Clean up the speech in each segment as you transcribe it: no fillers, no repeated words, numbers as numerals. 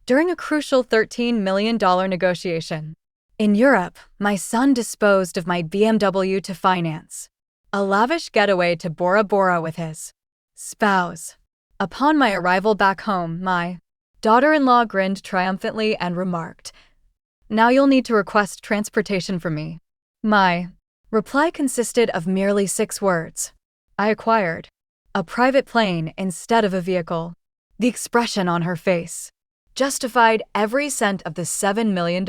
during a crucial $13 million negotiation. In Europe, my son disposed of my BMW to finance a lavish getaway to Bora Bora with his spouse. Upon my arrival back home, my daughter-in-law grinned triumphantly and remarked, "Now you'll need to request transportation from me." My reply consisted of merely 6 words. I acquired a private plane instead of a vehicle. The expression on her face justified every cent of the $7 million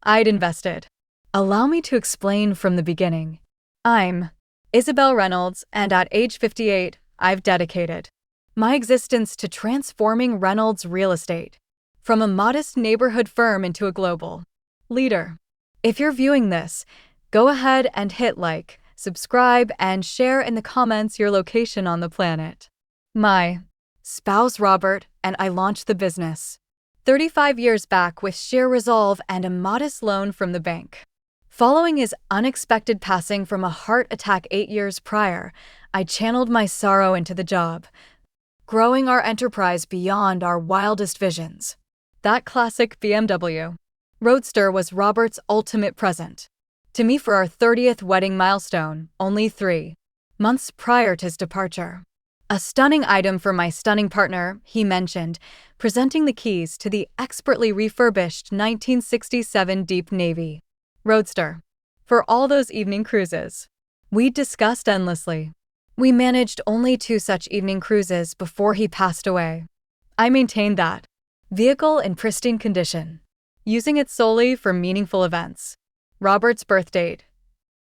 I'd invested. Allow me to explain from the beginning. I'm Isabel Reynolds, and at age 58, I've dedicated my existence to transforming Reynolds real estate from a modest neighborhood firm into a global leader. If you're viewing this, go ahead and hit like, subscribe, and share in the comments your location on the planet. My spouse Robert and I launched the business 35 years back with sheer resolve and a modest loan from the bank. Following his unexpected passing from a heart attack 8 years prior, I channeled my sorrow into the job, growing our enterprise beyond our wildest visions. That classic BMW Roadster was Robert's ultimate present to me for our 30th wedding milestone, only 3 months prior to his departure. A stunning item for my stunning partner, he mentioned, presenting the keys to the expertly refurbished 1967 Deep Navy Roadster for all those evening cruises we discussed endlessly. We managed only 2 such evening cruises before he passed away. I maintained that vehicle in pristine condition, using it solely for meaningful events. Robert's birth date,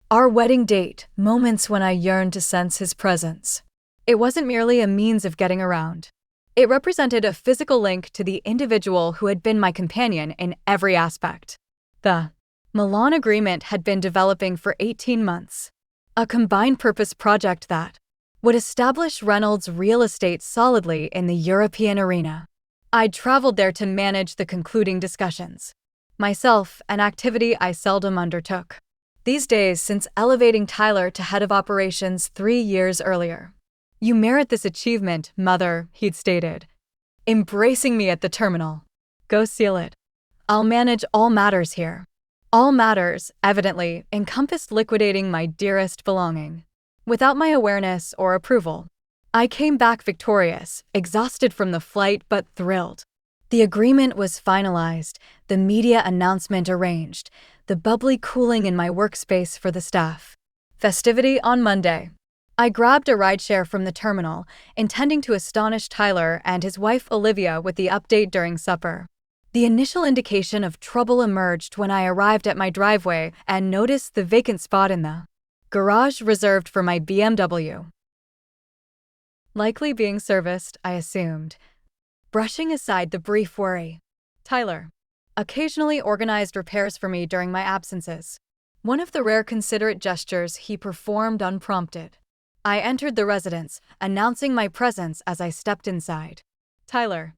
our wedding date, moments when I yearned to sense his presence. It wasn't merely a means of getting around. It represented a physical link to the individual who had been my companion in every aspect. The Milan Agreement had been developing for 18 months, a combined purpose project that would establish Reynolds real estate solidly in the European arena. I'd traveled there to manage the concluding discussions myself, an activity I seldom undertook these days since elevating Tyler to head of operations 3 years earlier. "You merit this achievement, Mother," he'd stated, embracing me at the terminal. "Go seal it. I'll manage all matters here." All matters, evidently, encompassed liquidating my dearest belonging. Without my awareness or approval, I came back victorious, exhausted from the flight but thrilled. The agreement was finalized, the media announcement arranged, the bubbly cooling in my workspace for the staff. Festivity on Monday. I grabbed a rideshare from the terminal, intending to astonish Tyler and his wife Olivia with the update during supper. The initial indication of trouble emerged when I arrived at my driveway and noticed the vacant spot in the garage reserved for my BMW. Likely being serviced, I assumed, brushing aside the brief worry. Tyler occasionally organized repairs for me during my absences, one of the rare considerate gestures he performed unprompted. I entered the residence, announcing my presence as I stepped inside. "Tyler."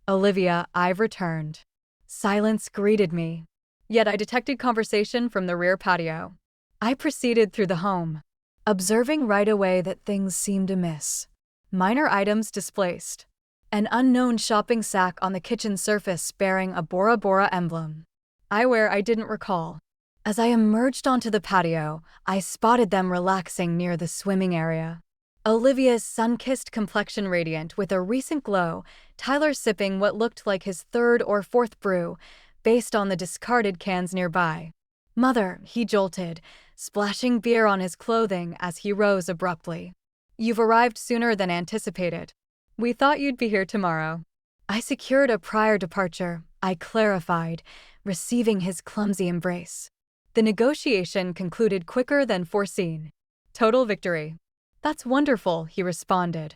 "Olivia, I've returned." Silence greeted me, yet I detected conversation from the rear patio. I proceeded through the home, observing right away that things seemed amiss. Minor items displaced. An unknown shopping sack on the kitchen surface bearing a Bora Bora emblem. Eyewear I didn't recall. As I emerged onto the patio, I spotted them relaxing near the swimming area. Olivia's sun-kissed complexion radiant with a recent glow, Tyler sipping what looked like his 3rd or 4th brew, based on the discarded cans nearby. "Mother," he jolted, splashing beer on his clothing as he rose abruptly. "You've arrived sooner than anticipated. We thought you'd be here tomorrow." I secured a prior departure, I clarified, receiving his clumsy embrace. The negotiation concluded quicker than foreseen. Total victory. "That's wonderful," he responded.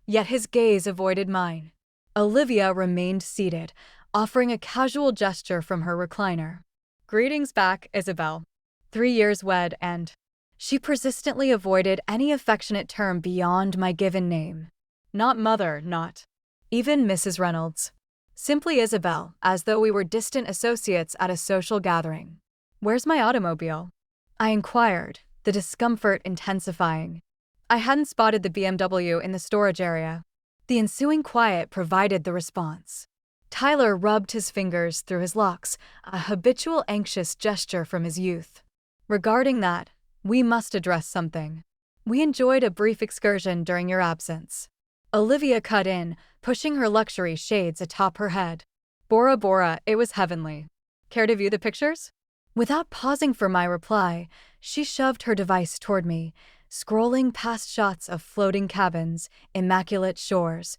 Yet his gaze avoided mine. Olivia remained seated, offering a casual gesture from her recliner. "Greetings back, Isabel. 3 years wed and..." She persistently avoided any affectionate term beyond my given name. Not Mother, not even Mrs. Reynolds. Simply Isabel, as though we were distant associates at a social gathering. "Where's my automobile?" I inquired, the discomfort intensifying. I hadn't spotted the BMW in the storage area. The ensuing quiet provided the response. Tyler rubbed his fingers through his locks, a habitual anxious gesture from his youth. Regarding that, we must address something. We enjoyed a brief excursion during your absence. Olivia cut in, pushing her luxury shades atop her head. Bora Bora, it was heavenly. Care to view the pictures? Without pausing for my reply, she shoved her device toward me, scrolling past shots of floating cabins, immaculate shores,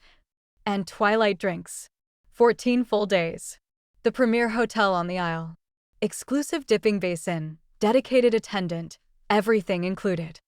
and twilight drinks. 14 full days. The premier hotel on the Isle. Exclusive dipping basin, dedicated attendant, everything included.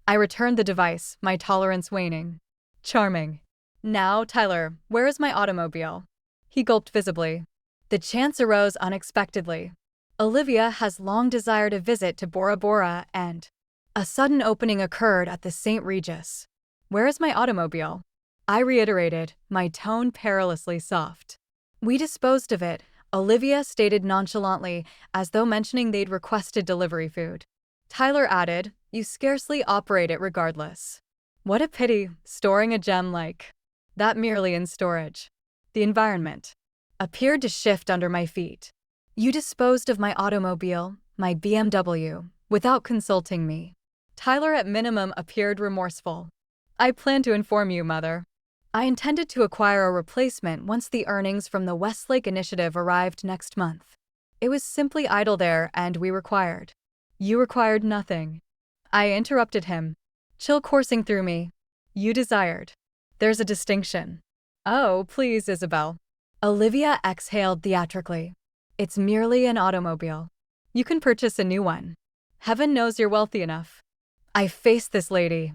I returned the device, my tolerance waning. Charming. Now, Tyler, where is my automobile? He gulped visibly. The chance arose unexpectedly. Olivia has long desired a visit to Bora Bora and a sudden opening occurred at the St. Regis. Where is my automobile? I reiterated, my tone perilously soft. We disposed of it, Olivia stated nonchalantly, as though mentioning they'd requested delivery food. Tyler added, you scarcely operate it regardless. What a pity, storing a gem like that merely in storage. The environment appeared to shift under my feet. You disposed of my automobile, my BMW, without consulting me. Tyler at minimum appeared remorseful. I plan to inform you, Mother. I intended to acquire a replacement once the earnings from the Westlake Initiative arrived next month. It was simply idle there and we required. You required nothing. I interrupted him. Chill coursing through me. You desired. There's a distinction. Oh, please, Isabel. Olivia exhaled theatrically. It's merely an automobile. You can purchase a new one. Heaven knows you're wealthy enough. I faced this lady.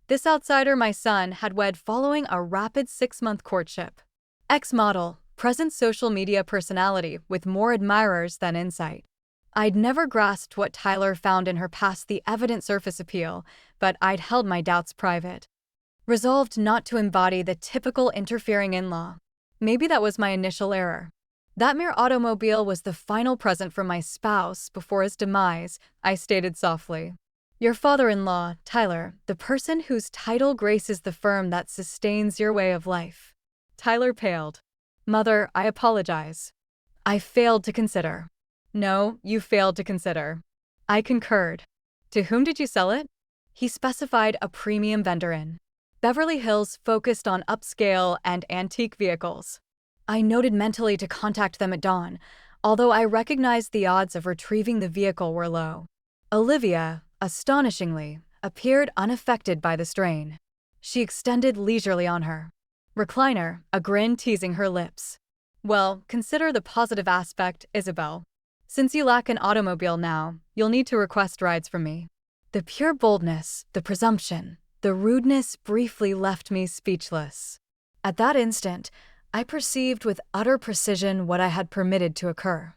This outsider my son had wed following a rapid 6-month courtship. Ex-model, present social media personality with more admirers than insight. I'd never grasped what Tyler found in her past the evident surface appeal, but I'd held my doubts private. Resolved not to embody the typical interfering in-law. Maybe that was my initial error. That mere automobile was the final present from my spouse before his demise, I stated softly. Your father-in-law, Tyler, the person whose title graces the firm that sustains your way of life. Tyler paled. Mother, I apologize. I failed to consider. No, you failed to consider. I concurred. To whom did you sell it? He specified a premium vendor in Beverly Hills focused on upscale and antique vehicles. I noted mentally to contact them at dawn, although I recognized the odds of retrieving the vehicle were low. Olivia, astonishingly, appeared unaffected by the strain. She extended leisurely on her recliner, a grin teasing her lips. Well, consider the positive aspect, Isabel. Since you lack an automobile now, you'll need to request rides from me. The pure boldness, the presumption, the rudeness briefly left me speechless. At that instant, I perceived with utter precision what I had permitted to occur.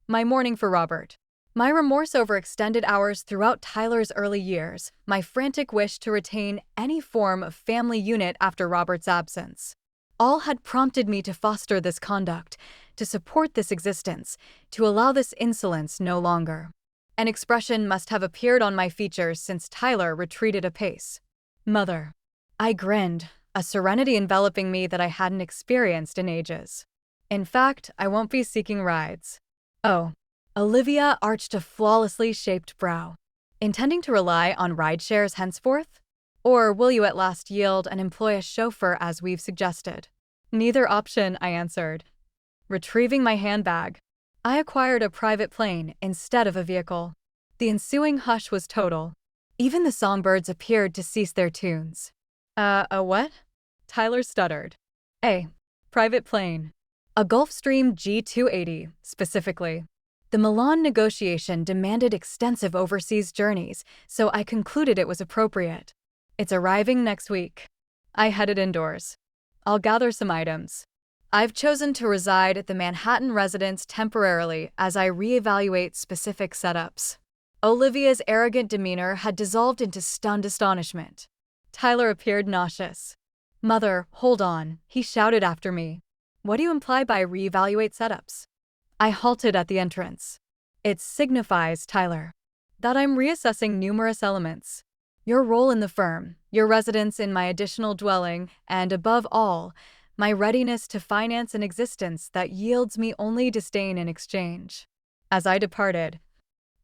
My mourning for Robert. My remorse over extended hours throughout Tyler's early years, my frantic wish to retain any form of family unit after Robert's absence. All had prompted me to foster this conduct, to support this existence, to allow this insolence no longer. An expression must have appeared on my features since Tyler retreated a pace. Mother. I grinned, a serenity enveloping me that I hadn't experienced in ages. In fact, I won't be seeking rides. Oh. Olivia arched a flawlessly shaped brow. Intending to rely on rideshares henceforth? Or will you at last yield and employ a chauffeur as we've suggested? Neither option, I answered. Retrieving my handbag, I acquired a private plane instead of a vehicle. The ensuing hush was total. Even the songbirds appeared to cease their tunes. A what? Tyler stuttered. A private plane. A Gulfstream G280, specifically. The Milan negotiation demanded extensive overseas journeys, so I concluded it was appropriate. It's arriving next week. I headed indoors. I'll gather some items. I've chosen to reside at the Manhattan residence temporarily as I reevaluate specific setups. Olivia's arrogant demeanor had dissolved into stunned astonishment. Tyler appeared nauseous. Mother, hold on, he shouted after me. What do you imply by reevaluate setups? I halted at the entrance. It signifies, Tyler, that I'm reassessing numerous elements. Your role in the firm, your residence in my additional dwelling, and above all, my readiness to finance an existence that yields me only disdain in exchange. As I departed,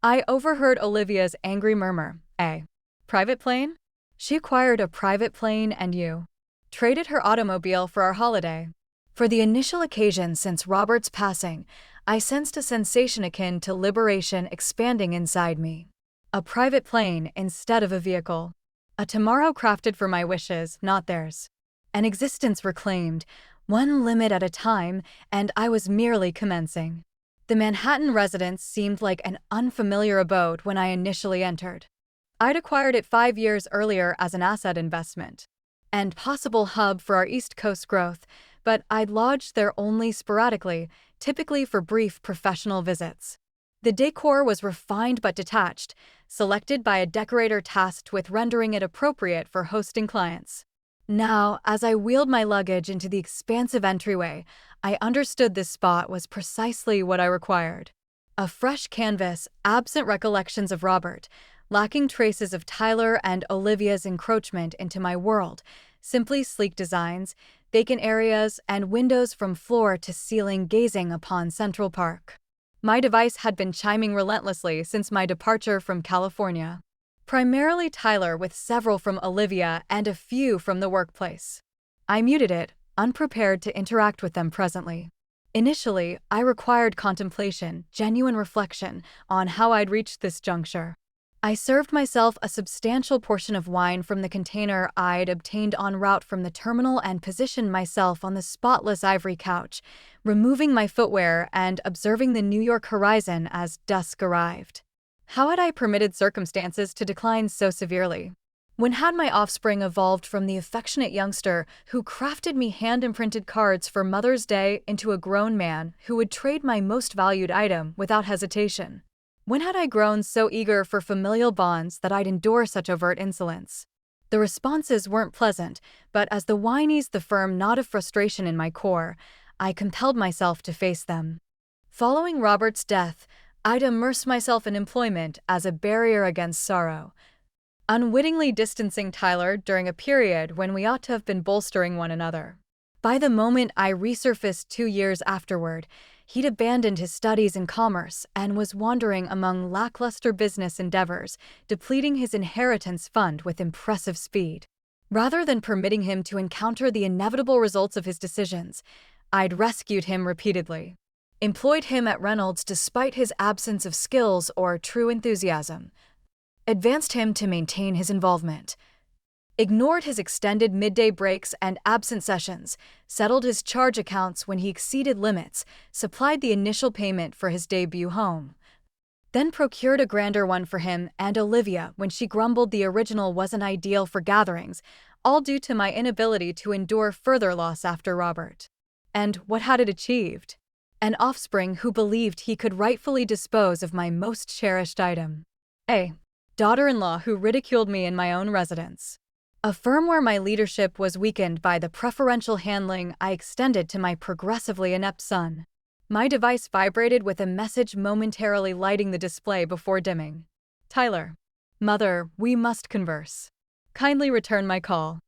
I overheard Olivia's angry murmur, "A private plane?" She acquired a private plane and you traded her automobile for our holiday. For the initial occasion since Robert's passing, I sensed a sensation akin to liberation expanding inside me. A private plane instead of a vehicle. A tomorrow crafted for my wishes, not theirs. An existence reclaimed, one limit at a time, and I was merely commencing. The Manhattan residence seemed like an unfamiliar abode when I initially entered. I'd acquired it 5 years earlier as an asset investment and possible hub for our East Coast growth, but I'd lodged there only sporadically, typically for brief professional visits. The decor was refined but detached, selected by a decorator tasked with rendering it appropriate for hosting clients. Now, as I wheeled my luggage into the expansive entryway, I understood this spot was precisely what I required. A fresh canvas, absent recollections of Robert, lacking traces of Tyler and Olivia's encroachment into my world, simply sleek designs, vacant areas, and windows from floor to ceiling gazing upon Central Park. My device had been chiming relentlessly since my departure from California. Primarily Tyler, with several from Olivia and a few from the workplace. I muted it, unprepared to interact with them presently. Initially, I required contemplation, genuine reflection on how I'd reached this juncture. I served myself a substantial portion of wine from the container I'd obtained en route from the terminal and positioned myself on the spotless ivory couch, removing my footwear and observing the New York horizon as dusk arrived. How had I permitted circumstances to decline so severely? When had my offspring evolved from the affectionate youngster who crafted me hand-imprinted cards for Mother's Day into a grown man who would trade my most valued item without hesitation? When had I grown so eager for familial bonds that I'd endure such overt insolence? The responses weren't pleasant, but as the wine eased the firm knot of frustration in my core, I compelled myself to face them. Following Robert's death, I'd immerse myself in employment as a barrier against sorrow, unwittingly distancing Tyler during a period when we ought to have been bolstering one another. By the moment I resurfaced 2 years afterward, he'd abandoned his studies in commerce and was wandering among lackluster business endeavors, depleting his inheritance fund with impressive speed. Rather than permitting him to encounter the inevitable results of his decisions, I'd rescued him repeatedly. Employed him at Reynolds despite his absence of skills or true enthusiasm. Advanced him to maintain his involvement. Ignored his extended midday breaks and absent sessions, settled his charge accounts when he exceeded limits, supplied the initial payment for his debut home. Then procured a grander one for him and Olivia when she grumbled the original wasn't ideal for gatherings, all due to my inability to endure further loss after Robert. And what had it achieved? An offspring who believed he could rightfully dispose of my most cherished item. A daughter-in-law who ridiculed me in my own residence. A firm where my leadership was weakened by the preferential handling I extended to my progressively inept son. My device vibrated with a message momentarily lighting the display before dimming. Tyler. Mother, we must converse. Kindly return my call.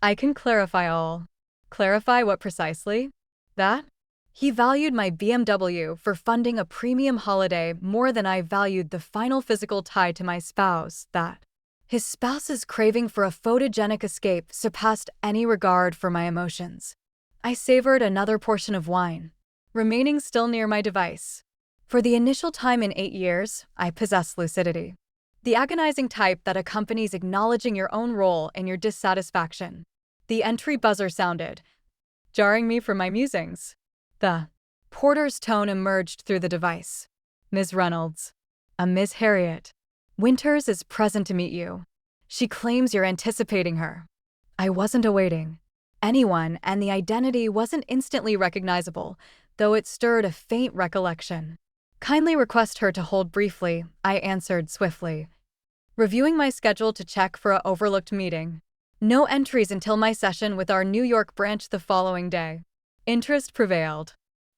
I can clarify all. Clarify what precisely? That? He valued my BMW for funding a premium holiday more than I valued the final physical tie to my spouse, that. His spouse's craving for a photogenic escape surpassed any regard for my emotions. I savored another portion of wine, remaining still near my device. For the initial time in 8 years, I possessed lucidity. The agonizing type that accompanies acknowledging your own role in your dissatisfaction. The entry buzzer sounded, jarring me from my musings. The porter's tone emerged through the device. Ms. Reynolds. A Miss Harriet. Winters is present to meet you. She claims you're anticipating her. I wasn't awaiting anyone, and the identity wasn't instantly recognizable, though it stirred a faint recollection. Kindly request her to hold briefly, I answered swiftly, reviewing my schedule to check for an overlooked meeting. No entries until my session with our New York branch the following day. Interest prevailed.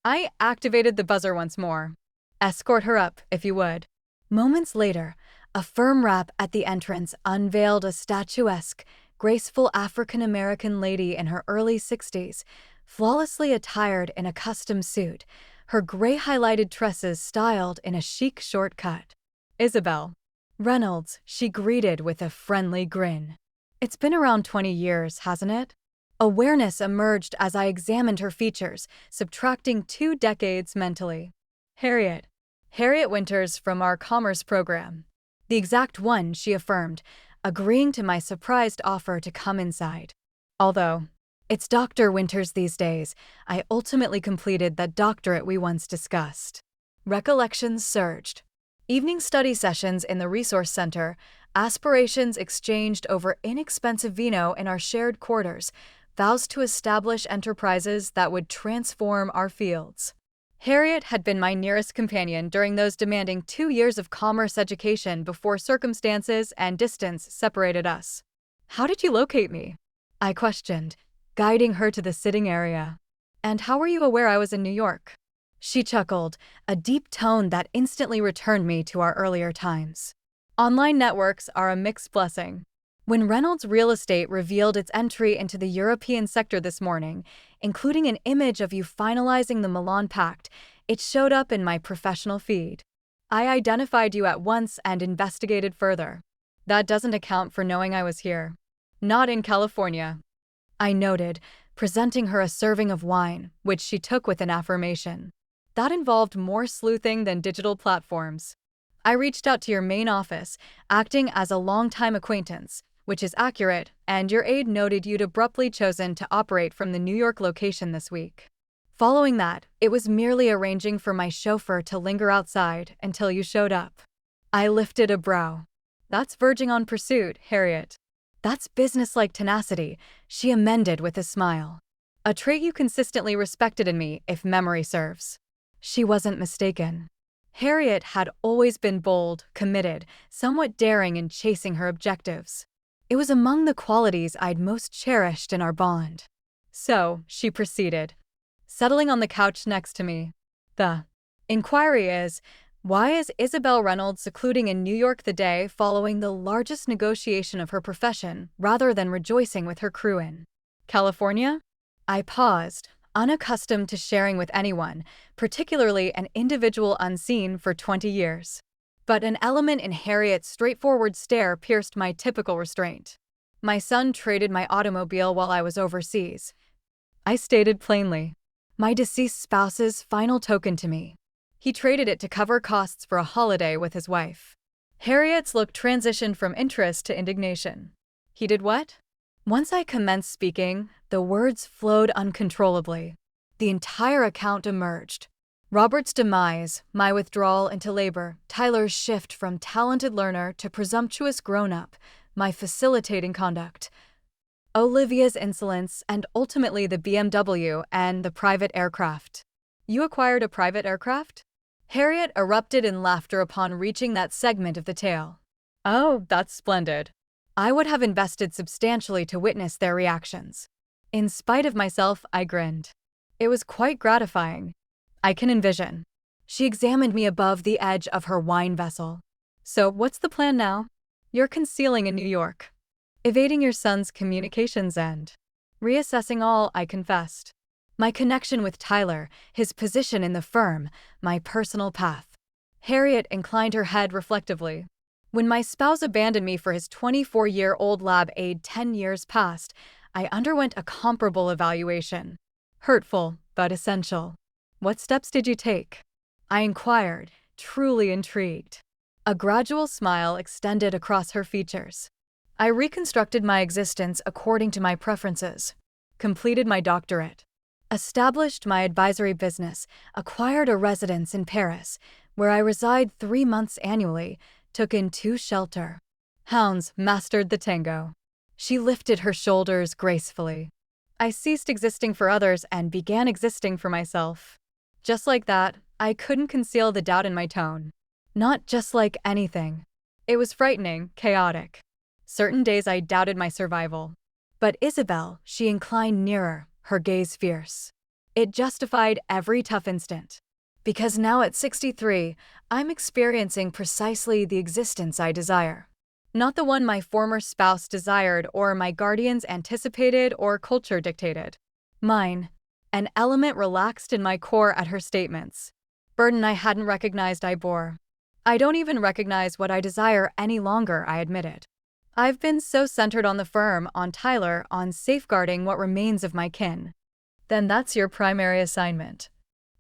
I activated the buzzer once more. Escort her up, if you would. Moments later, a firm rap at the entrance unveiled a statuesque, graceful African-American lady in her early 60s, flawlessly attired in a custom suit, her gray-highlighted tresses styled in a chic shortcut. Isabel Reynolds, she greeted with a friendly grin. It's been around 20 years, hasn't it? Awareness emerged as I examined her features, subtracting 2 decades mentally. Harriet. Harriet Winters from our commerce program. The exact one, she affirmed, agreeing to my surprised offer to come inside. Although, it's Dr. Winters these days, I ultimately completed that doctorate we once discussed. Recollections surged. Evening study sessions in the resource center, aspirations exchanged over inexpensive vino in our shared quarters, vows to establish enterprises that would transform our fields. Harriet had been my nearest companion during those demanding 2 years of commerce education before circumstances and distance separated us. "How did you locate me?" I questioned, guiding her to the sitting area. "And how were you aware I was in New York?" She chuckled, a deep tone that instantly returned me to our earlier times. Online networks are a mixed blessing. When Reynolds Real Estate revealed its entry into the European sector this morning, including an image of you finalizing the Milan Pact, it showed up in my professional feed. I identified you at once and investigated further. That doesn't account for knowing I was here. Not in California, I noted, presenting her a serving of wine, which she took with an affirmation. That involved more sleuthing than digital platforms. I reached out to your main office, acting as a longtime acquaintance, which is accurate, and your aide noted you'd abruptly chosen to operate from the New York location this week. Following that, it was merely arranging for my chauffeur to linger outside until you showed up. I lifted a brow. That's verging on pursuit, Harriet. That's businesslike tenacity, she amended with a smile. A trait you consistently respected in me, if memory serves. She wasn't mistaken. Harriet had always been bold, committed, somewhat daring in chasing her objectives. It was among the qualities I'd most cherished in our bond. So, she proceeded, settling on the couch next to me. The inquiry is, why is Isabel Reynolds secluding in New York the day following the largest negotiation of her profession rather than rejoicing with her crew in California? I paused, unaccustomed to sharing with anyone, particularly an individual unseen for 20 years. But an element in Harriet's straightforward stare pierced my typical restraint. My son traded my automobile while I was overseas. I stated plainly. My deceased spouse's final token to me. He traded it to cover costs for a holiday with his wife. Harriet's look transitioned from interest to indignation. He did what? Once I commenced speaking, the words flowed uncontrollably. The entire account emerged. Robert's demise, my withdrawal into labor, Tyler's shift from talented learner to presumptuous grown-up, my facilitating conduct, Olivia's insolence, and ultimately the BMW and the private aircraft. You acquired a private aircraft? Harriet erupted in laughter upon reaching that segment of the tale. Oh, that's splendid. I would have invested substantially to witness their reactions. In spite of myself, I grinned. It was quite gratifying. I can envision. She examined me above the edge of her wine vessel. So, what's the plan now? You're concealing in New York. Evading your son's communications and reassessing all, I confessed. My connection with Tyler, his position in the firm, my personal path. Harriet inclined her head reflectively. When my spouse abandoned me for his 24-year-old lab aide 10 years past, I underwent a comparable evaluation. Hurtful, but essential. What steps did you take? I inquired, truly intrigued. A gradual smile extended across her features. I reconstructed my existence according to my preferences. Completed my doctorate. Established my advisory business, acquired a residence in Paris, where I reside 3 months annually, took in 2 shelter. Hounds mastered the tango. She lifted her shoulders gracefully. I ceased existing for others and began existing for myself. Just like that, I couldn't conceal the doubt in my tone. Not just like anything. It was frightening, chaotic. Certain days I doubted my survival. But Isabel, she inclined nearer, her gaze fierce. It justified every tough instant. Because now at 63, I'm experiencing precisely the existence I desire. Not the one my former spouse desired or my guardians anticipated or culture dictated. Mine. An element relaxed in my core at her statements. Burden I hadn't recognized I bore. I don't even recognize what I desire any longer, I admitted. I've been so centered on the firm, on Tyler, on safeguarding what remains of my kin. Then that's your primary assignment,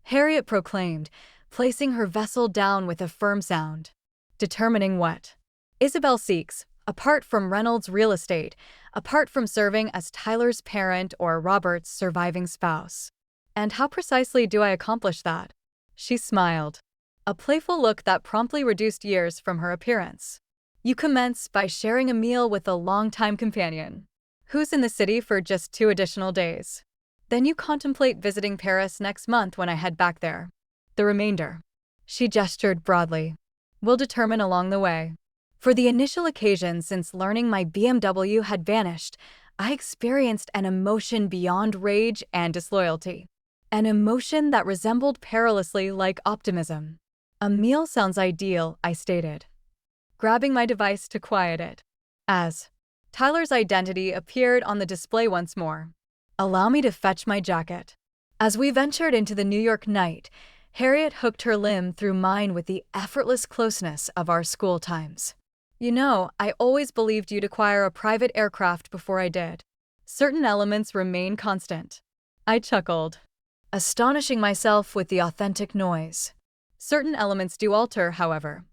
Harriet proclaimed, placing her vessel down with a firm sound. Determining what Isabel seeks, apart from Reynolds' real estate, apart from serving as Tyler's parent or Robert's surviving spouse. And how precisely do I accomplish that? She smiled, a playful look that promptly reduced years from her appearance. You commence by sharing a meal with a longtime companion, who's in the city for just 2 additional days. Then you contemplate visiting Paris next month when I head back there. The remainder, she gestured broadly, we'll determine along the way. For the initial occasion since learning my BMW had vanished, I experienced an emotion beyond rage and disloyalty. An emotion that resembled perilously like optimism. A meal sounds ideal, I stated, grabbing my device to quiet it. As Tyler's identity appeared on the display once more. Allow me to fetch my jacket. As we ventured into the New York night, Harriet hooked her limb through mine with the effortless closeness of our school times. You know, I always believed you'd acquire a private aircraft before I did. Certain elements remain constant. I chuckled, astonishing myself with the authentic noise. Certain elements do alter, however.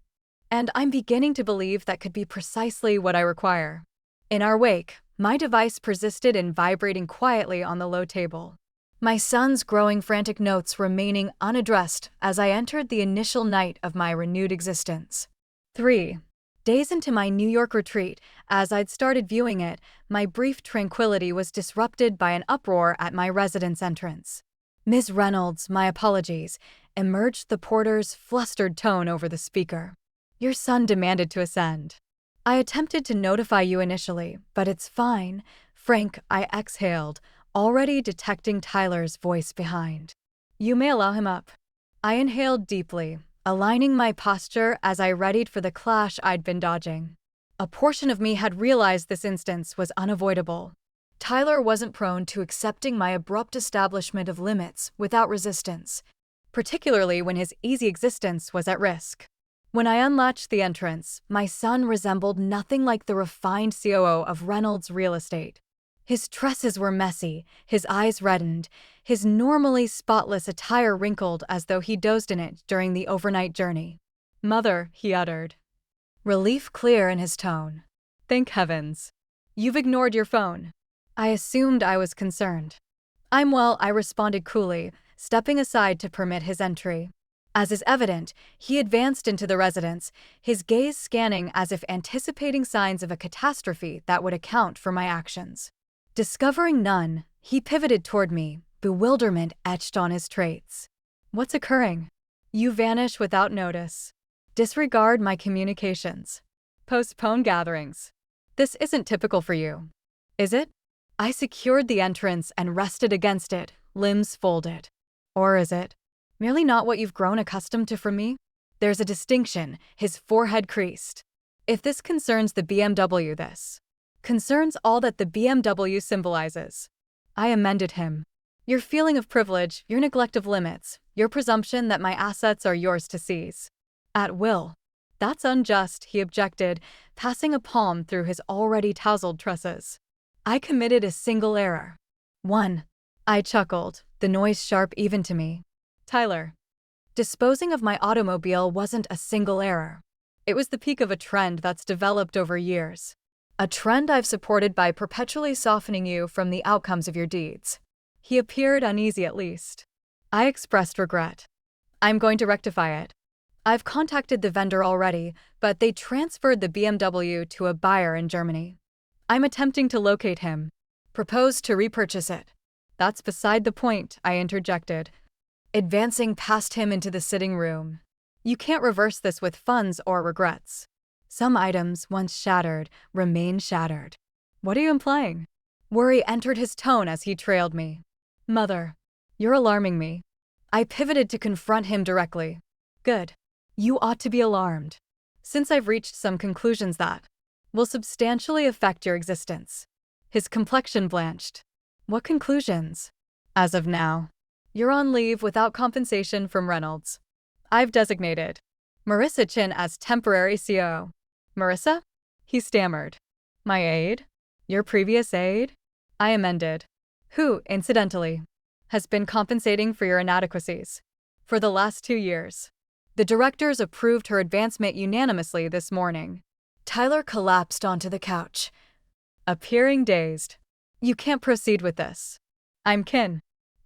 And I'm beginning to believe that could be precisely what I require. In our wake, my device persisted in vibrating quietly on the low table. My son's growing frantic notes remaining unaddressed as I entered the initial night of my renewed existence. 3 days into my New York retreat, as I'd started viewing it, my brief tranquility was disrupted by an uproar at my residence entrance. Ms. Reynolds, my apologies, emerged the porter's flustered tone over the speaker. Your son demanded to ascend. I attempted to notify you initially, but it's fine. Frank, I exhaled, already detecting Tyler's voice behind. You may allow him up. I inhaled deeply, aligning my posture as I readied for the clash I'd been dodging. A portion of me had realized this instance was unavoidable. Tyler wasn't prone to accepting my abrupt establishment of limits without resistance, particularly when his easy existence was at risk. When I unlatched the entrance, my son resembled nothing like the refined COO of Reynolds' real estate. His tresses were messy, his eyes reddened, his normally spotless attire wrinkled as though he dozed in it during the overnight journey. Mother, he uttered, relief clear in his tone. Thank heavens. You've ignored your phone. I assumed I was concerned. I'm well, I responded coolly, stepping aside to permit his entry. As is evident, he advanced into the residence, his gaze scanning as if anticipating signs of a catastrophe that would account for my actions. Discovering none, he pivoted toward me, bewilderment etched on his traits. What's occurring? You vanish without notice. Disregard my communications. Postpone gatherings. This isn't typical for you, is it? I secured the entrance and rested against it, limbs folded. Or is it merely not what you've grown accustomed to from me? There's a distinction, his forehead creased. If this concerns the BMW, this concerns all that the BMW symbolizes. I amended him. Your feeling of privilege, your neglect of limits, your presumption that my assets are yours to seize. At will. That's unjust, he objected, passing a palm through his already tousled tresses. I committed a single error. 1. I chuckled, the noise sharp even to me. Tyler. Disposing of my automobile wasn't a single error. It was the peak of a trend that's developed over years. A trend I've supported by perpetually softening you from the outcomes of your deeds. He appeared uneasy at least. I expressed regret. I'm going to rectify it. I've contacted the vendor already, but they transferred the BMW to a buyer in Germany. I'm attempting to locate him. Proposed to repurchase it. That's beside the point, I interjected, advancing past him into the sitting room. You can't reverse this with funds or regrets. Some items, once shattered, remain shattered. What are you implying? Worry entered his tone as he trailed me. Mother, you're alarming me. I pivoted to confront him directly. Good. You ought to be alarmed, since I've reached some conclusions that will substantially affect your existence. His complexion blanched. What conclusions? As of now, you're on leave without compensation from Reynolds. I've designated Marissa Chin as temporary COO. Marissa? He stammered. My aide? Your previous aide? I amended. Who, incidentally, has been compensating for your inadequacies for the last 2 years. The directors approved her advancement unanimously this morning. Tyler collapsed onto the couch, appearing dazed. You can't proceed with this. I'm kin.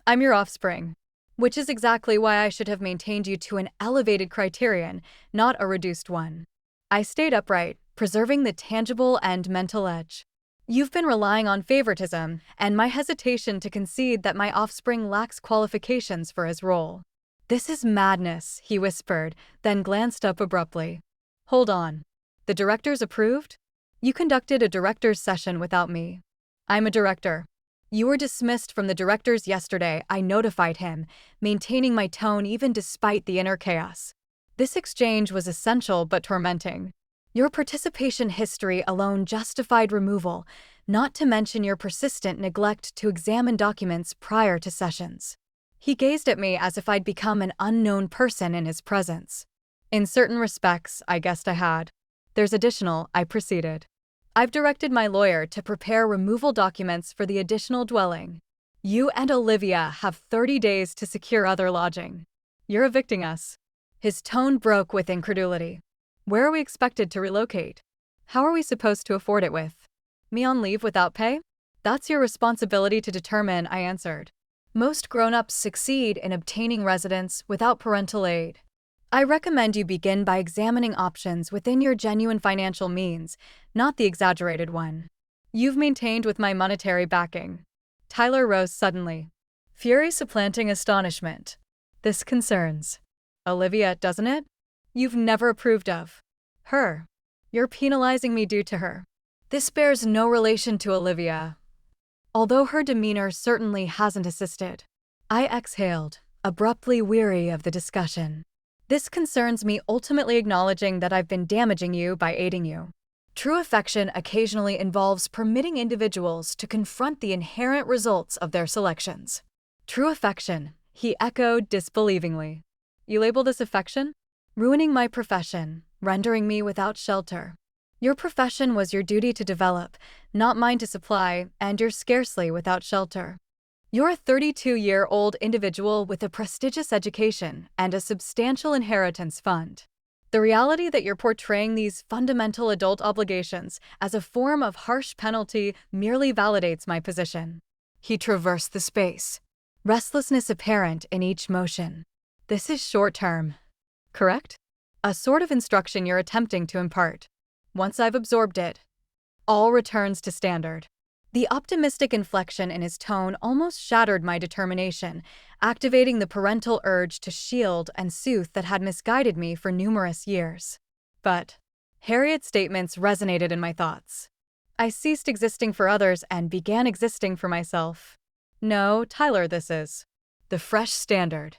I'm your offspring. Which is exactly why I should have maintained you to an elevated criterion, not a reduced one. I stayed upright, preserving the tangible and mental edge. You've been relying on favoritism and my hesitation to concede that my offspring lacks qualifications for his role. This is madness, he whispered, then glanced up abruptly. Hold on. The directors approved? You conducted a director's session without me. I'm a director. You were dismissed from the directors yesterday, I notified him, maintaining my tone even despite the inner chaos. This exchange was essential but tormenting. Your participation history alone justified removal, not to mention your persistent neglect to examine documents prior to sessions. He gazed at me as if I'd become an unknown person in his presence. In certain respects, I guessed I had. There's additional, I proceeded. I've directed my lawyer to prepare removal documents for the additional dwelling. You and Olivia have 30 days to secure other lodging. You're evicting us. His tone broke with incredulity. Where are we expected to relocate? How are we supposed to afford it with? Me on leave without pay? That's your responsibility to determine, I answered. Most grown-ups succeed in obtaining residence without parental aid. I recommend you begin by examining options within your genuine financial means, not the exaggerated one. You've maintained with my monetary backing. Tyler rose suddenly, fury supplanting astonishment. This concerns Olivia, doesn't it? You've never approved of her. You're penalizing me due to her. This bears no relation to Olivia, although her demeanor certainly hasn't assisted. I exhaled, abruptly weary of the discussion. This concerns me, ultimately acknowledging that I've been damaging you by aiding you. True affection occasionally involves permitting individuals to confront the inherent results of their selections. True affection, he echoed disbelievingly. You label this affection? Ruining my profession, rendering me without shelter. Your profession was your duty to develop, not mine to supply, and you're scarcely without shelter. You're a 32-year-old individual with a prestigious education and a substantial inheritance fund. The reality that you're portraying these fundamental adult obligations as a form of harsh penalty merely validates my position. He traversed the space, restlessness apparent in each motion. This is short-term, correct? A sort of instruction you're attempting to impart. Once I've absorbed it, all returns to standard. The optimistic inflection in his tone almost shattered my determination, activating the parental urge to shield and soothe that had misguided me for numerous years. But Harriet's statements resonated in my thoughts. I ceased existing for others and began existing for myself. No, Tyler, this is the fresh standard.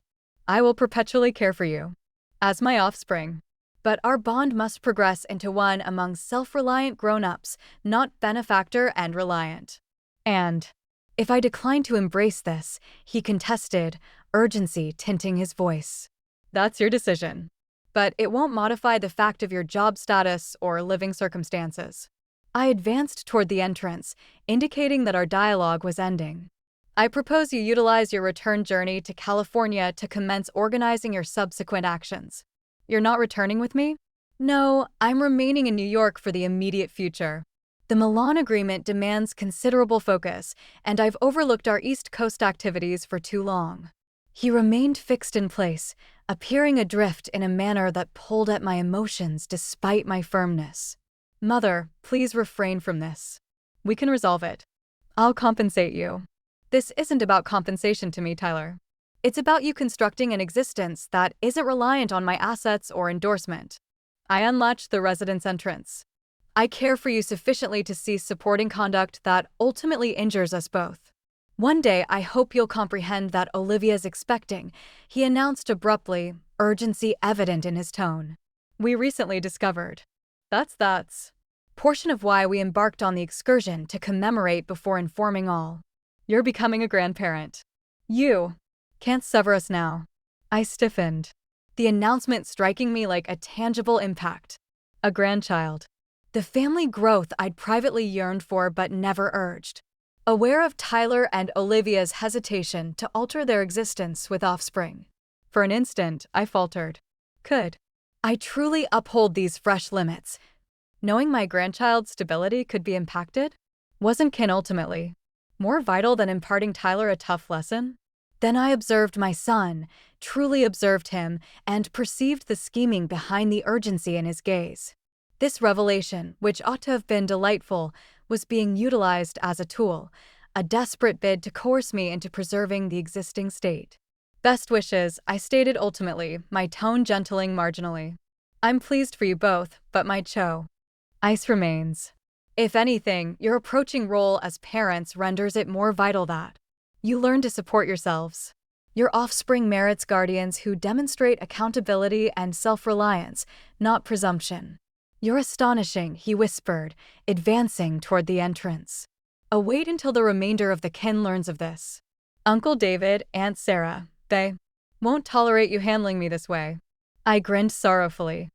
I will perpetually care for you, as my offspring. But our bond must progress into one among self-reliant grown-ups, not benefactor and reliant. And if I decline to embrace this, he contested, urgency tinting his voice. That's your decision. But it won't modify the fact of your job status or living circumstances. I advanced toward the entrance, indicating that our dialogue was ending. I propose you utilize your return journey to California to commence organizing your subsequent actions. You're not returning with me? No, I'm remaining in New York for the immediate future. The Milan agreement demands considerable focus, and I've overlooked our East Coast activities for too long. He remained fixed in place, appearing adrift in a manner that pulled at my emotions despite my firmness. Mother, please refrain from this. We can resolve it. I'll compensate you. This isn't about compensation to me, Tyler. It's about you constructing an existence that isn't reliant on my assets or endorsement. I unlatched the residence entrance. I care for you sufficiently to cease supporting conduct that ultimately injures us both. One day, I hope you'll comprehend that Olivia's expecting, he announced abruptly, urgency evident in his tone. We recently discovered. That's portion of why we embarked on the excursion to commemorate before informing all. You're becoming a grandparent. You can't sever us now. I stiffened, the announcement striking me like a tangible impact. A grandchild. The family growth I'd privately yearned for but never urged. Aware of Tyler and Olivia's hesitation to alter their existence with offspring. For an instant, I faltered. Could I truly uphold these fresh limits, knowing my grandchild's stability could be impacted? Wasn't kin ultimately more vital than imparting Tyler a tough lesson? Then I observed my son, truly observed him, and perceived the scheming behind the urgency in his gaze. This revelation, which ought to have been delightful, was being utilized as a tool, a desperate bid to coerce me into preserving the existing state. Best wishes, I stated ultimately, my tone gentling marginally. I'm pleased for you both, but my ice remains. If anything, your approaching role as parents renders it more vital that you learn to support yourselves. Your offspring merits guardians who demonstrate accountability and self-reliance, not presumption. You're astonishing, he whispered, advancing toward the entrance. Await until the remainder of the kin learns of this. Uncle David, Aunt Sarah, they won't tolerate you handling me this way. I grinned sorrowfully.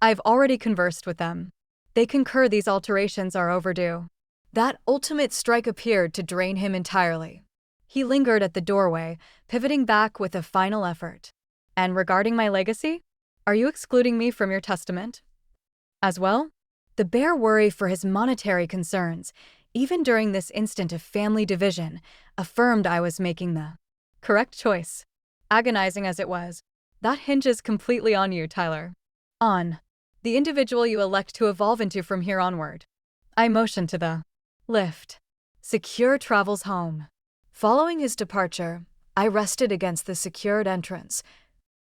I've already conversed with them. They concur these alterations are overdue. That ultimate strike appeared to drain him entirely. He lingered at the doorway, pivoting back with a final effort. And regarding my legacy? Are you excluding me from your testament? As well? The bare worry for his monetary concerns, even during this instant of family division, affirmed I was making the correct choice. Agonizing as it was, that hinges completely on you, Tyler. On the individual you elect to evolve into from here onward. I motioned to the lift. Secure travels home. Following his departure, I rested against the secured entrance,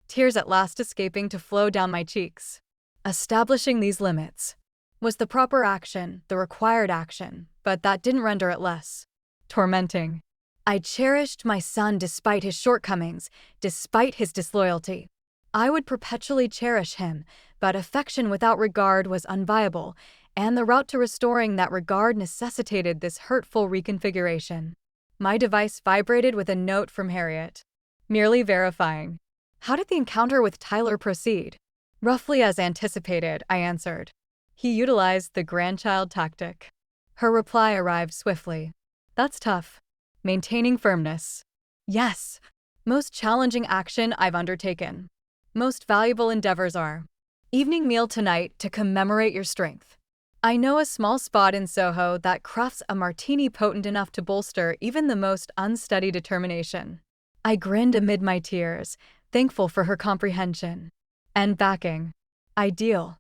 tears at last escaping to flow down my cheeks. Establishing these limits was the proper action, the required action, but that didn't render it less tormenting. I cherished my son despite his shortcomings, despite his disloyalty. I would perpetually cherish him, but affection without regard was unviable, and the route to restoring that regard necessitated this hurtful reconfiguration. My device vibrated with a note from Harriet, merely verifying. How did the encounter with Tyler proceed? Roughly as anticipated, I answered. He utilized the grandchild tactic. Her reply arrived swiftly. That's tough. Maintaining firmness. Yes. Most challenging action I've undertaken. Most valuable endeavors are. Evening meal tonight to commemorate your strength. I know a small spot in Soho that crafts a martini potent enough to bolster even the most unsteady determination. I grinned amid my tears, thankful for her comprehension. And backing. Ideal.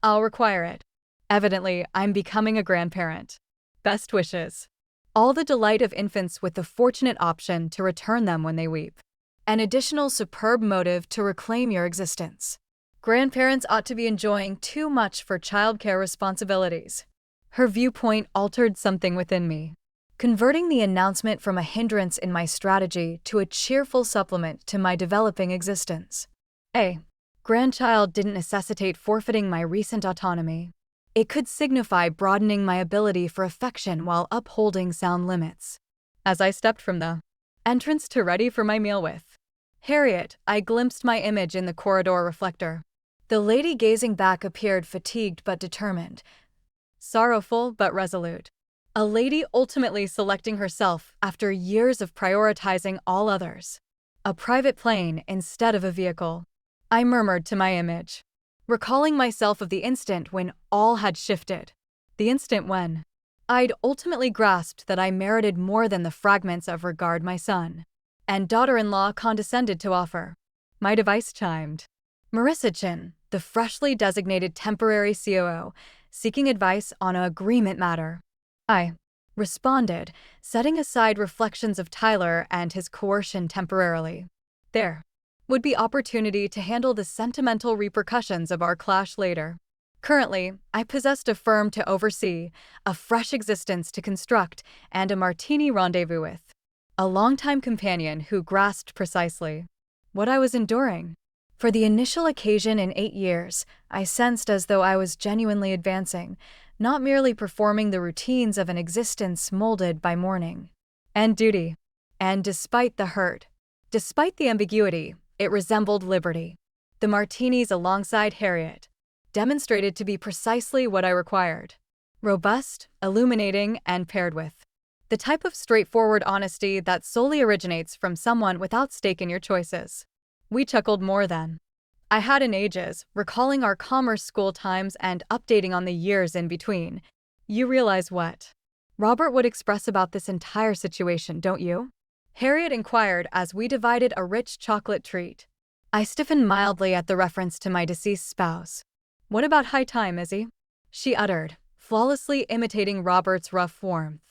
I'll require it. Evidently, I'm becoming a grandparent. Best wishes. All the delight of infants with the fortunate option to return them when they weep. An additional superb motive to reclaim your existence. Grandparents ought to be enjoying too much for childcare responsibilities. Her viewpoint altered something within me, converting the announcement from a hindrance in my strategy to a cheerful supplement to my developing existence. A grandchild didn't necessitate forfeiting my recent autonomy. It could signify broadening my ability for affection while upholding sound limits. As I stepped from the entrance to ready for my meal with Harriet, I glimpsed my image in the corridor reflector. The lady gazing back appeared fatigued but determined, sorrowful but resolute. A lady ultimately selecting herself after years of prioritizing all others. A private plane instead of a vehicle. I murmured to my image, recalling myself of the instant when all had shifted. The instant when I'd ultimately grasped that I merited more than the fragments of regard my son and daughter-in-law condescended to offer. My device chimed. Marissa Chin, the freshly designated temporary COO, seeking advice on an agreement matter. I responded, setting aside reflections of Tyler and his coercion temporarily. There would be opportunity to handle the sentimental repercussions of our clash later. Currently, I possessed a firm to oversee, a fresh existence to construct, and a martini rendezvous with. A longtime companion who grasped precisely what I was enduring. For the initial occasion in 8 years, I sensed as though I was genuinely advancing, not merely performing the routines of an existence molded by mourning and duty. And despite the hurt, despite the ambiguity, it resembled liberty. The martinis alongside Harriet demonstrated to be precisely what I required. Robust, illuminating, and paired with the type of straightforward honesty that solely originates from someone without stake in your choices. We chuckled more then. I hadn't ages, recalling our commerce school times and updating on the years in between. You realize what Robert would express about this entire situation, don't you? Harriet inquired as we divided a rich chocolate treat. I stiffened mildly at the reference to my deceased spouse. What about high time, Izzy? She uttered, flawlessly imitating Robert's rough warmth.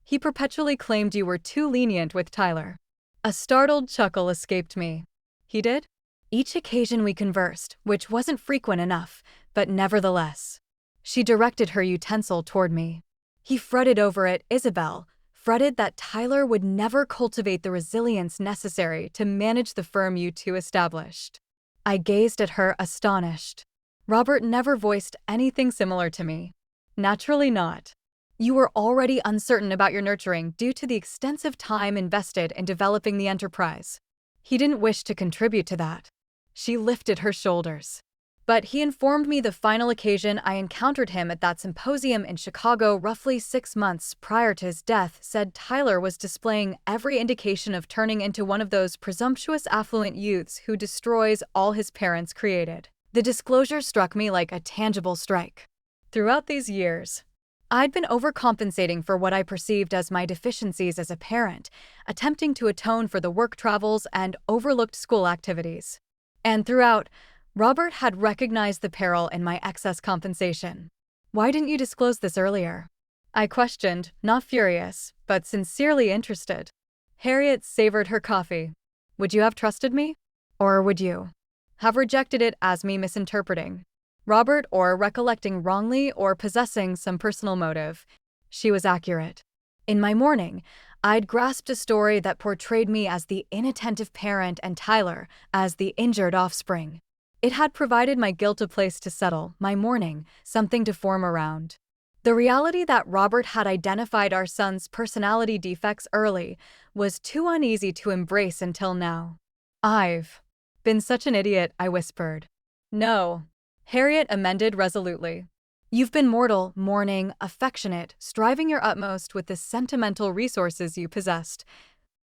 He perpetually claimed you were too lenient with Tyler. A startled chuckle escaped me. He did? Each occasion we conversed, which wasn't frequent enough, but nevertheless. She directed her utensil toward me. He fretted over it, Isabel, fretted that Tyler would never cultivate the resilience necessary to manage the firm you two established. I gazed at her, astonished. Robert never voiced anything similar to me. Naturally not. You were already uncertain about your nurturing due to the extensive time invested in developing the enterprise. He didn't wish to contribute to that. She lifted her shoulders. But he informed me the final occasion I encountered him at that symposium in Chicago roughly 6 months prior to his death said Tyler was displaying every indication of turning into one of those presumptuous affluent youths who destroys all his parents created. The disclosure struck me like a tangible strike. Throughout these years, I'd been overcompensating for what I perceived as my deficiencies as a parent, attempting to atone for the work travels and overlooked school activities. And throughout, Robert had recognized the peril in my excess compensation. Why didn't you disclose this earlier? I questioned, not furious, but sincerely interested. Harriet savored her coffee. Would you have trusted me? Or would you have rejected it as me misinterpreting Robert or recollecting wrongly or possessing some personal motive? She was accurate. In my mourning, I'd grasped a story that portrayed me as the inattentive parent and Tyler as the injured offspring. It had provided my guilt a place to settle, my mourning, something to form around. The reality that Robert had identified our son's personality defects early was too uneasy to embrace until now. I've been such an idiot, I whispered. No, Harriet amended resolutely. You've been mortal, mourning, affectionate, striving your utmost with the sentimental resources you possessed.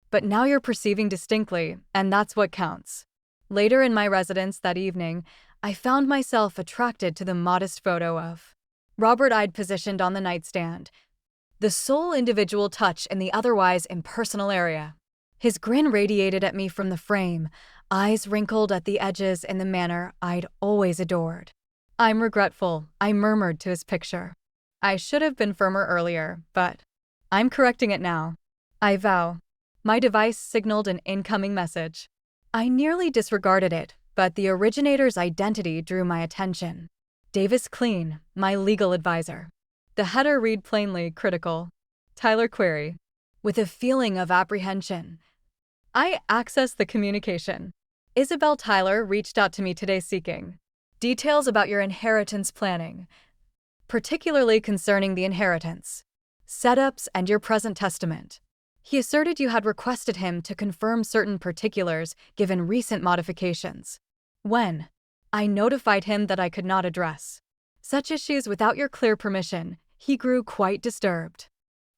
But now you're perceiving distinctly, and that's what counts. Later in my residence that evening, I found myself attracted to the modest photo of Robert I'd positioned on the nightstand, the sole individual touch in the otherwise impersonal area. His grin radiated at me from the frame, eyes wrinkled at the edges in the manner I'd always adored. I'm regretful, I murmured to his picture. I should have been firmer earlier, but I'm correcting it now. I vow. My device signaled an incoming message. I nearly disregarded it, but the originator's identity drew my attention. Davis Clean, my legal advisor. The header read plainly critical. Tyler query. With a feeling of apprehension, I accessed the communication. Isabel Tyler reached out to me today seeking details about your inheritance planning, particularly concerning the inheritance, setups, and your present testament. He asserted you had requested him to confirm certain particulars given recent modifications. When I notified him that I could not address such issues without your clear permission, he grew quite disturbed.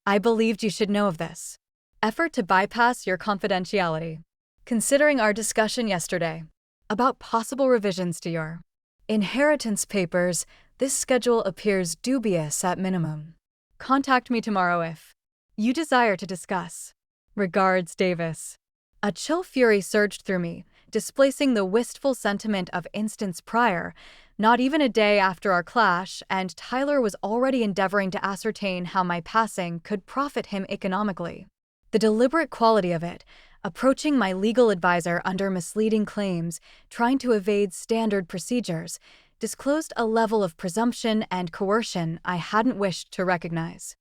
I believed you should know of this effort to bypass your confidentiality. Considering our discussion yesterday about possible revisions to your inheritance papers, this schedule appears dubious at minimum. Contact me tomorrow if you desire to discuss. Regards, Davis. A chill fury surged through me, displacing the wistful sentiment of instants prior. Not even a day after our clash, and Tyler was already endeavoring to ascertain how my passing could profit him economically. The deliberate quality of it, approaching my legal advisor under misleading claims, trying to evade standard procedures, disclosed a level of presumption and coercion I hadn't wished to recognize.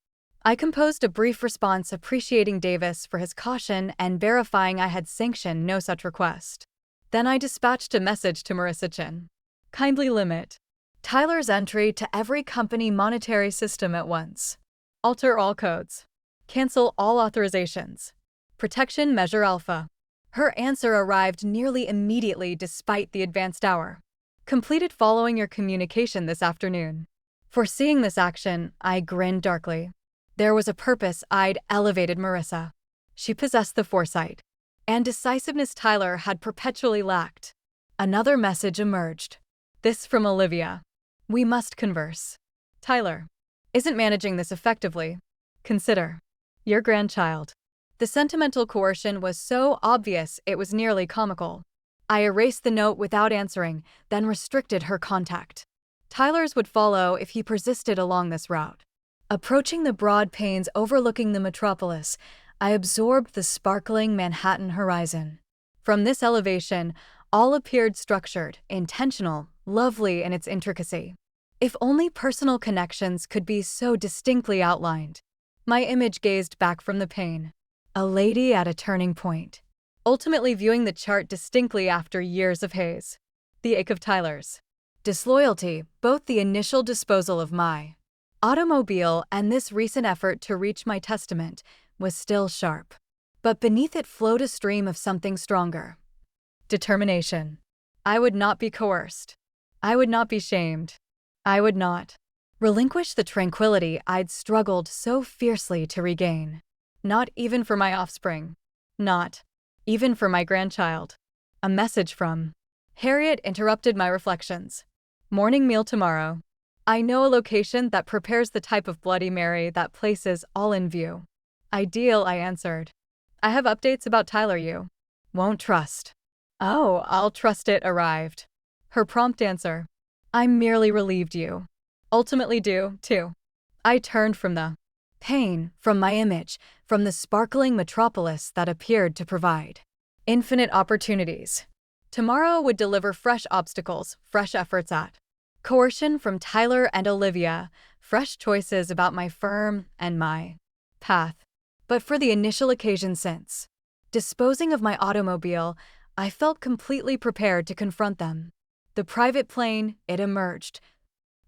I composed a brief response appreciating Davis for his caution and verifying I had sanctioned no such request. Then I dispatched a message to Marissa Chin. Kindly limit Tyler's entry to every company monetary system at once. Alter all codes. Cancel all authorizations. Protection Measure Alpha. Her answer arrived nearly immediately despite the advanced hour. Completed following your communication this afternoon. Foreseeing this action, I grinned darkly. There was a purpose I'd elevated Marissa. She possessed the foresight and decisiveness Tyler had perpetually lacked. Another message emerged. This from Olivia. We must converse. Tyler isn't managing this effectively. Consider your grandchild. The sentimental coercion was so obvious it was nearly comical. I erased the note without answering, then restricted her contact. Tyler's would follow if he persisted along this route. Approaching the broad plains overlooking the metropolis, I absorbed the sparkling Manhattan horizon. From this elevation, all appeared structured, intentional, lovely in its intricacy. If only personal connections could be so distinctly outlined. My image gazed back from the pane. A lady at a turning point. Ultimately viewing the chart distinctly after years of haze. The ache of Tyler's disloyalty, both the initial disposal of my automobile and this recent effort to reach my testament, was still sharp. But beneath it flowed a stream of something stronger. Determination. I would not be coerced. I would not be shamed. I would not relinquish the tranquility I'd struggled so fiercely to regain. Not even for my offspring. Not even for my grandchild. A message from Harriet interrupted my reflections. Morning meal tomorrow. I know a location that prepares the type of Bloody Mary that places all in view. Ideal, I answered. I have updates about Tyler you won't trust. Oh, I'll trust it arrived. Her prompt answer. I'm merely relieved you ultimately do, too. I turned from the pain, from my image, from the sparkling metropolis that appeared to provide infinite opportunities. Tomorrow would deliver fresh obstacles, fresh efforts at coercion from Tyler and Olivia, fresh choices about my firm and my path. But for the initial occasion since disposing of my automobile, I felt completely prepared to confront them. The private plane, it emerged,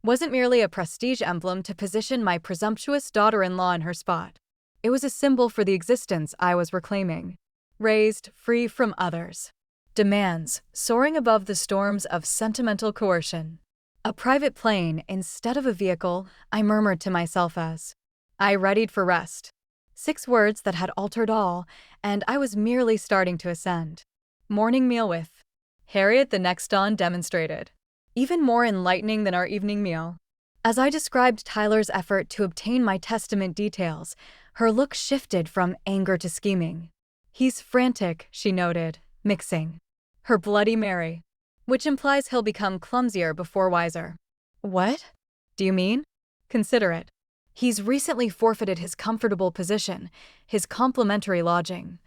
wasn't merely a prestige emblem to position my presumptuous daughter-in-law in her spot. It was a symbol for the existence I was reclaiming. Raised, free from others' demands, soaring above the storms of sentimental coercion. A private plane instead of a vehicle, I murmured to myself as I readied for rest. 6 words that had altered all, and I was merely starting to ascend. Morning meal with Harriet the next dawn demonstrated. Even more enlightening than our evening meal. As I described Tyler's effort to obtain my testament details, her look shifted from anger to scheming. He's frantic, she noted, mixing her Bloody Mary, which implies he'll become clumsier before wiser. What do you mean? Consider it. He's recently forfeited his comfortable position, his complimentary lodging,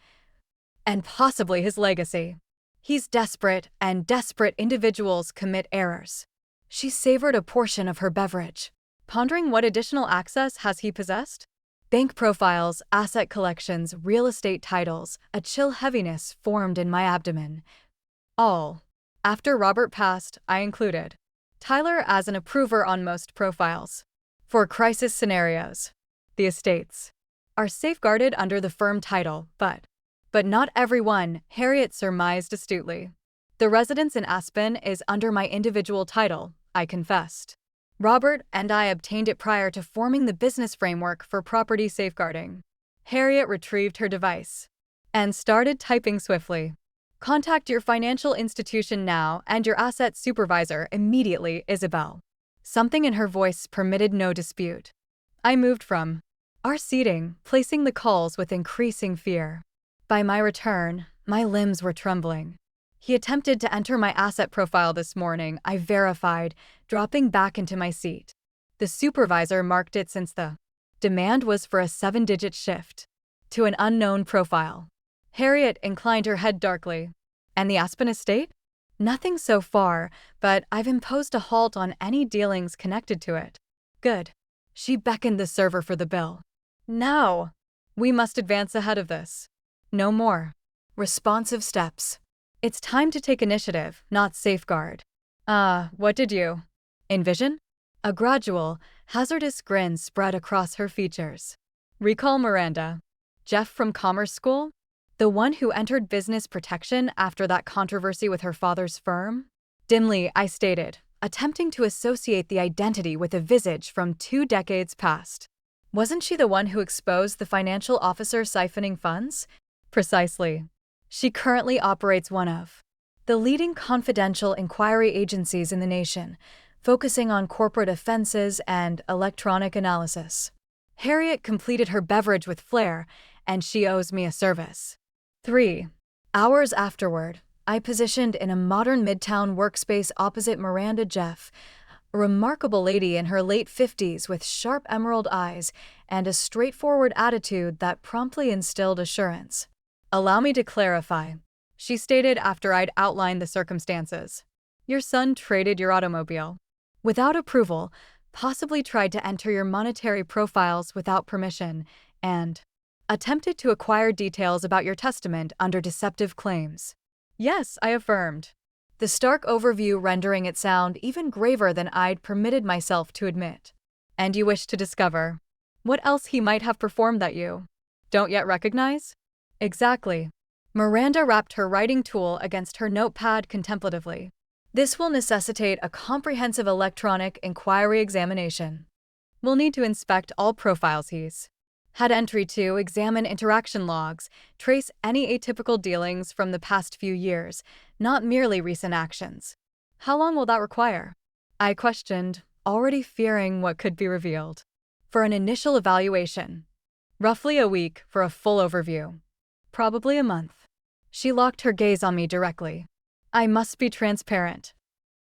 and possibly his legacy. He's desperate, and desperate individuals commit errors. She savored a portion of her beverage, pondering what additional access has he possessed? Bank profiles, asset collections, real estate titles, a chill heaviness formed in my abdomen. All. After Robert passed, I included Tyler as an approver on most profiles. For crisis scenarios, the estates are safeguarded under the firm title, but not everyone, Harriet surmised astutely. The residence in Aspen is under my individual title, I confessed. Robert and I obtained it prior to forming the business framework for property safeguarding. Harriet retrieved her device and started typing swiftly. Contact your financial institution now and your asset supervisor immediately, Isabel. Something in her voice permitted no dispute. I moved from our seating, placing the calls with increasing fear. By my return, my limbs were trembling. He attempted to enter my asset profile this morning, I verified, dropping back into my seat. The supervisor marked it since the demand was for a 7-digit shift to an unknown profile. Harriet inclined her head darkly. And the Aspen estate? Nothing so far, but I've imposed a halt on any dealings connected to it. Good. She beckoned the server for the bill. Now, we must advance ahead of this. No more responsive steps. It's time to take initiative, not safeguard. What did you envision? A gradual, hazardous grin spread across her features. Recall Miranda. Jeff from Commerce School? The one who entered business protection after that controversy with her father's firm? Dimly, I stated, attempting to associate the identity with a visage from 2 decades past. Wasn't she the one who exposed the financial officer siphoning funds? Precisely. She currently operates one of the leading confidential inquiry agencies in the nation, focusing on corporate offenses and electronic analysis. Harriet completed her beverage with flair, and she owes me a service. 3 hours afterward, I positioned in a modern midtown workspace opposite Miranda Jeff, a remarkable lady in her late 50s with sharp emerald eyes and a straightforward attitude that promptly instilled assurance. "Allow me to clarify," she stated after I'd outlined the circumstances. "Your son traded your automobile without approval, possibly tried to enter your monetary profiles without permission, and attempted to acquire details about your testament under deceptive claims." Yes, I affirmed, the stark overview rendering it sound even graver than I'd permitted myself to admit. "And you wish to discover what else he might have performed that you don't yet recognize?" "Exactly." Miranda rapped her writing tool against her notepad contemplatively. "This will necessitate a comprehensive electronic inquiry examination. We'll need to inspect all profiles he's had entry to, examine interaction logs, trace any atypical dealings from the past few years, not merely recent actions." "How long will that require?" I questioned, already fearing what could be revealed. "For an initial evaluation. Roughly a week for a full overview. Probably a month." She locked her gaze on me directly. "I must be transparent,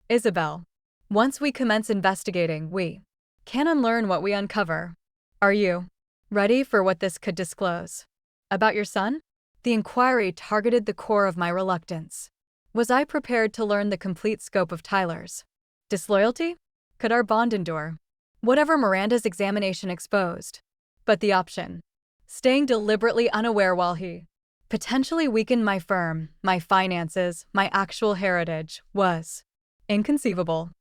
Isabel. Once we commence investigating, we can unlearn what we uncover. Are you ready for what this could disclose?" "About your son?" The inquiry targeted the core of my reluctance. Was I prepared to learn the complete scope of Tyler's disloyalty? Could our bond endure whatever Miranda's examination exposed? But the option, staying deliberately unaware while he potentially weakened my firm, my finances, my actual heritage, was inconceivable.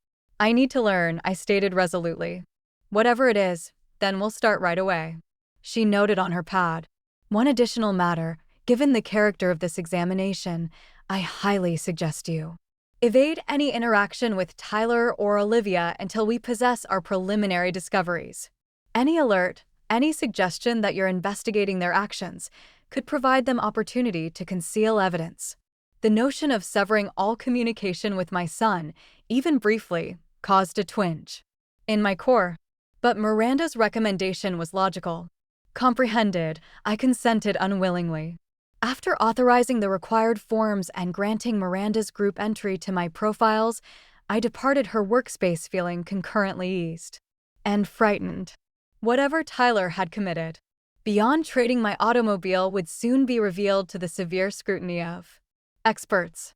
"I need to learn," I stated resolutely. "Whatever it is, then we'll start right away." She noted on her pad. "One additional matter, given the character of this examination, I highly suggest you evade any interaction with Tyler or Olivia until we possess our preliminary discoveries. Any alert, any suggestion that you're investigating their actions could provide them opportunity to conceal evidence." The notion of severing all communication with my son, even briefly, caused a twinge in my core. But Miranda's recommendation was logical. Comprehended, I consented unwillingly. After authorizing the required forms and granting Miranda's group entry to my profiles, I departed her workspace feeling concurrently eased and frightened. Whatever Tyler had committed beyond trading my automobile would soon be revealed to the severe scrutiny of experts.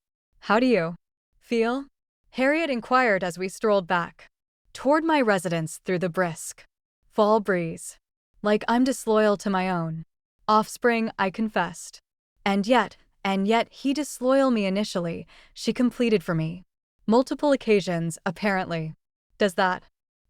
"How do you feel?" Harriet inquired as we strolled back toward my residence through the brisk fall breeze. "Like I'm disloyal to my own offspring," I confessed. And yet he disloyal me initially," she completed for me. "Multiple occasions, apparently. Does that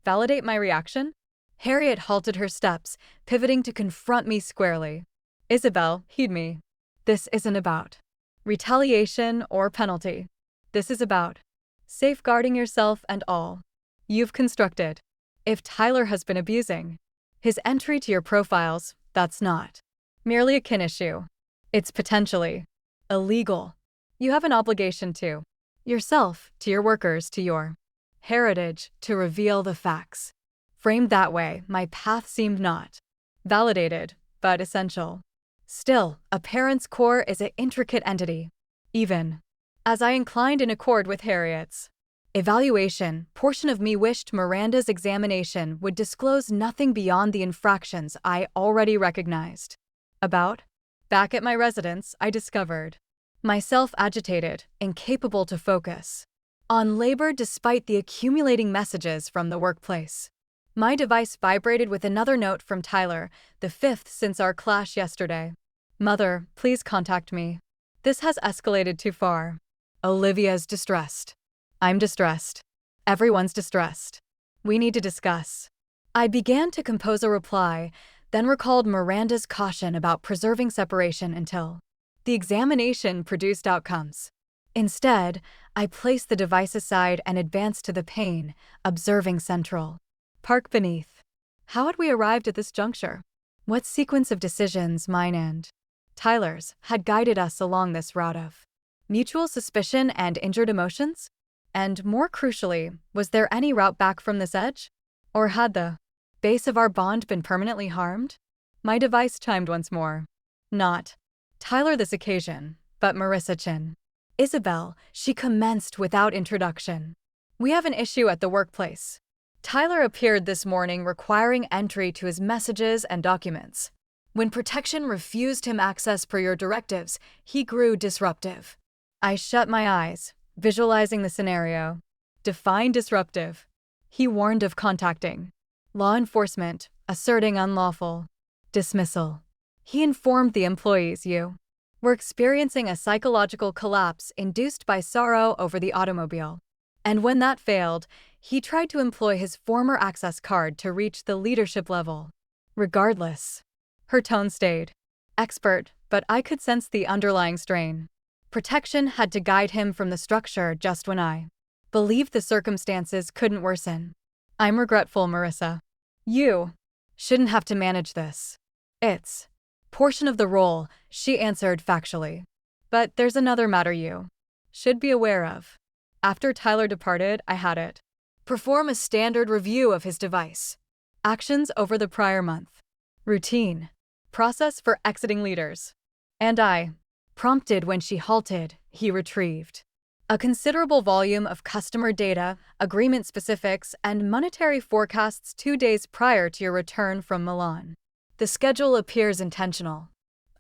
validate my reaction?" Harriet halted her steps, pivoting to confront me squarely. "Isabel, heed me. This isn't about retaliation or penalty. This is about safeguarding yourself and all you've constructed. If Tyler has been abusing his entry to your profiles, that's not merely a kin issue. It's potentially illegal. You have an obligation to yourself, to your workers, to your heritage, to reveal the facts." Framed that way, my path seemed not validated, but essential. Still, a parent's core is an intricate entity. Even as I inclined in accord with Harriet's evaluation, portion of me wished Miranda's examination would disclose nothing beyond the infractions I already recognized. Back at my residence, I discovered myself agitated, incapable to focus on labor despite the accumulating messages from the workplace. My device vibrated with another note from Tyler, the 5th since our clash yesterday. "Mother, please contact me. This has escalated too far. Olivia's distressed. I'm distressed. Everyone's distressed. We need to discuss." I began to compose a reply, then recalled Miranda's caution about preserving separation until The examination produced outcomes. Instead, I placed the device aside and advanced to the pane, observing Central Park beneath. How had we arrived at this juncture? What sequence of decisions, mine and Tyler's, had guided us along this route of mutual suspicion and injured emotions? And more crucially, was there any route back from this edge? Or had the base of our bond been permanently harmed? My device chimed once more. Not Tyler this occasion, but Marissa Chin. Isabel, she commenced without introduction. We have an issue at the workplace. Tyler appeared this morning requiring entry to his messages and documents. When protection refused him access per your directives, he grew disruptive. I shut my eyes, visualizing the scenario. Define disruptive. He warned of contacting law enforcement, asserting unlawful dismissal. He informed the employees you were experiencing a psychological collapse induced by sorrow over the automobile. And when that failed, he tried to employ his former access card to reach the leadership level. Regardless, her tone stayed expert, but I could sense the underlying strain. Protection had to guide him from the structure just when I believed the circumstances couldn't worsen. I'm regretful, Marissa. You shouldn't have to manage this. It's portion of the role, she answered factually. But there's another matter you should be aware of. After Tyler departed, I had it perform a standard review of his device. Actions over the prior month. Routine. Process for exiting leaders. And I prompted when she halted, he retrieved a considerable volume of customer data, agreement specifics, and monetary forecasts 2 days prior to your return from Milan. The schedule appears intentional.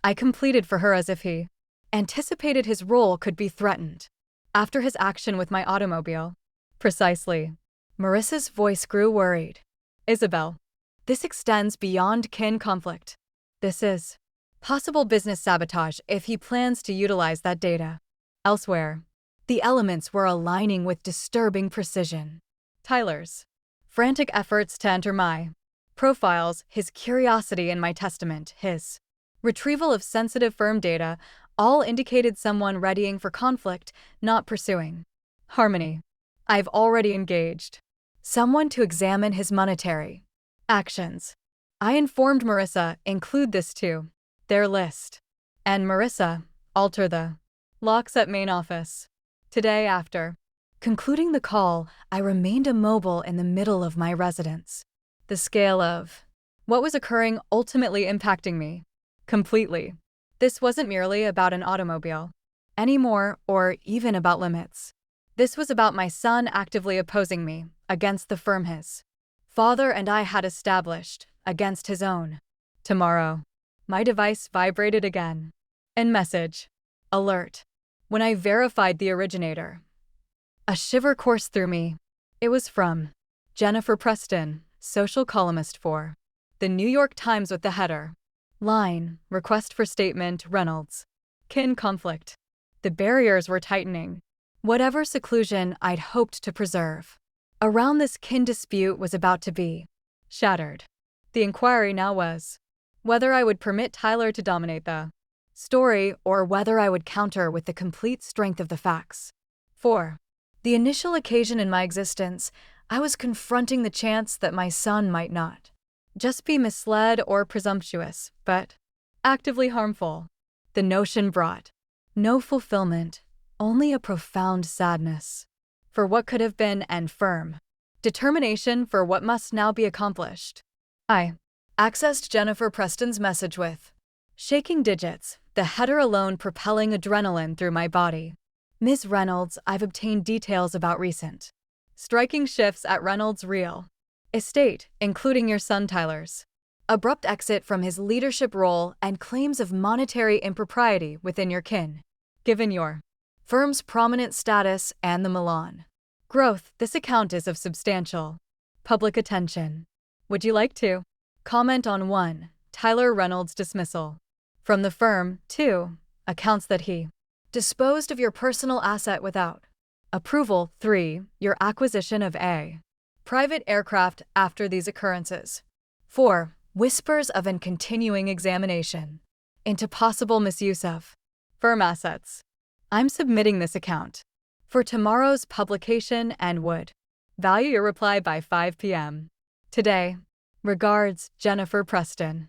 I completed for her as if he anticipated his role could be threatened. After his action with my automobile. Precisely. Marissa's voice grew worried. Isabel, this extends beyond kin conflict. This is possible business sabotage if he plans to utilize that data elsewhere. The elements were aligning with disturbing precision. Tyler's frantic efforts to enter my profiles, his curiosity in my testament, his retrieval of sensitive firm data, all indicated someone readying for conflict, not pursuing harmony. I've already engaged someone to examine his monetary actions. I informed Marissa, include this to their list. And Marissa, alter the locks at main office. Today after concluding the call, I remained immobile in the middle of my residence. The scale of what was occurring ultimately impacting me completely. This wasn't merely about an automobile anymore, or even about limits. This was about my son actively opposing me against the firm his father and I had established against his own. Tomorrow. My device vibrated again. And message. Alert. When I verified the originator. A shiver coursed through me. It was from Jennifer Preston, social columnist for The New York Times with the header. Line, request for statement, Reynolds. Kin conflict. The barriers were tightening. Whatever seclusion I'd hoped to preserve around this kin dispute was about to be shattered. The inquiry now was whether I would permit Tyler to dominate the story or whether I would counter with the complete strength of the facts. For the initial occasion in my existence, I was confronting the chance that my son might not just be misled or presumptuous, but actively harmful. The notion brought no fulfillment, only a profound sadness for what could have been and firm determination for what must now be accomplished. I accessed Jennifer Preston's message with shaking digits, the header alone propelling adrenaline through my body. Ms. Reynolds, I've obtained details about recent striking shifts at Reynolds' real estate, including your son Tyler's abrupt exit from his leadership role and claims of monetary impropriety within your kin. Given your firm's prominent status and the Milan growth, this account is of substantial public attention. Would you like to comment on 1. Tyler Reynolds' dismissal from the firm, 2. Accounts that he disposed of your personal asset without approval, 3. Your acquisition of a private aircraft after these occurrences, 4. Whispers of an continuing examination into possible misuse of Firm assets. I'm submitting this account for tomorrow's publication and would value your reply by 5 p.m. today. Regards, Jennifer Preston.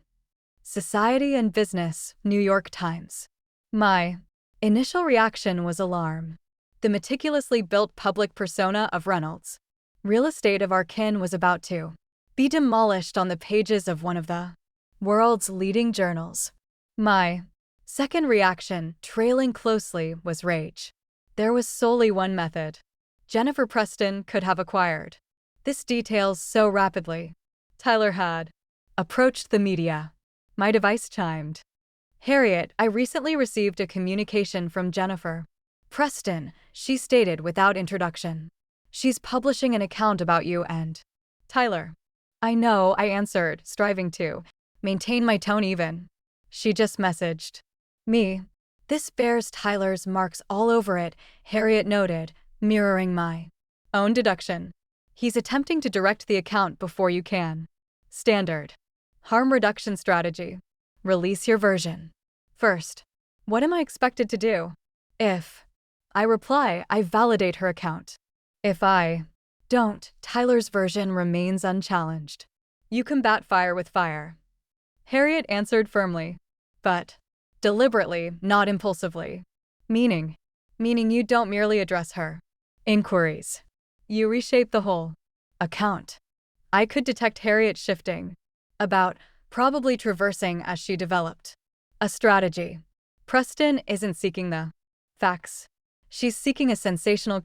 Society and Business, New York Times. My initial reaction was alarm. The meticulously built public persona of Reynolds, real estate of our kin, was about to be demolished on the pages of one of the world's leading journals. My second reaction, trailing closely, was rage. There was solely one method Jennifer Preston could have acquired this details so rapidly. Tyler had approached the media. My device chimed. Harriet, I recently received a communication from Jennifer Preston, she stated without introduction. She's publishing an account about you and Tyler. I know, I answered, striving to maintain my tone even. She just messaged me. This bears Tyler's marks all over it, Harriet noted, mirroring my own deduction. He's attempting to direct the account before you can. Standard. Harm reduction strategy. Release your version first. What am I expected to do? If I reply, I validate her account. If I don't, Tyler's version remains unchallenged. You combat fire with fire. Harriet answered firmly, but deliberately, not impulsively. Meaning you don't merely address her inquiries. You reshape the whole account. I could detect Harriet shifting about, probably traversing as she developed a strategy. Preston isn't seeking the facts. She's seeking a sensational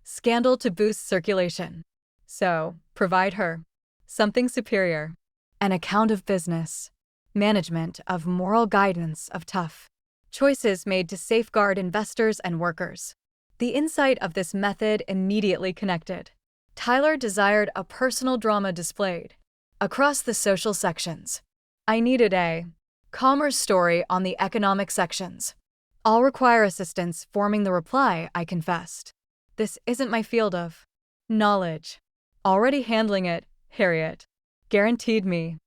scandal to boost circulation. So, provide her something superior. An account of business, management, of moral guidance, of tough choices made to safeguard investors and workers. The insight of this method immediately connected. Tyler desired a personal drama displayed across the social sections. I needed a commerce story on the economic sections. I'll require assistance forming the reply, I confessed. This isn't my field of knowledge. Already handling it, Harriet guaranteed me.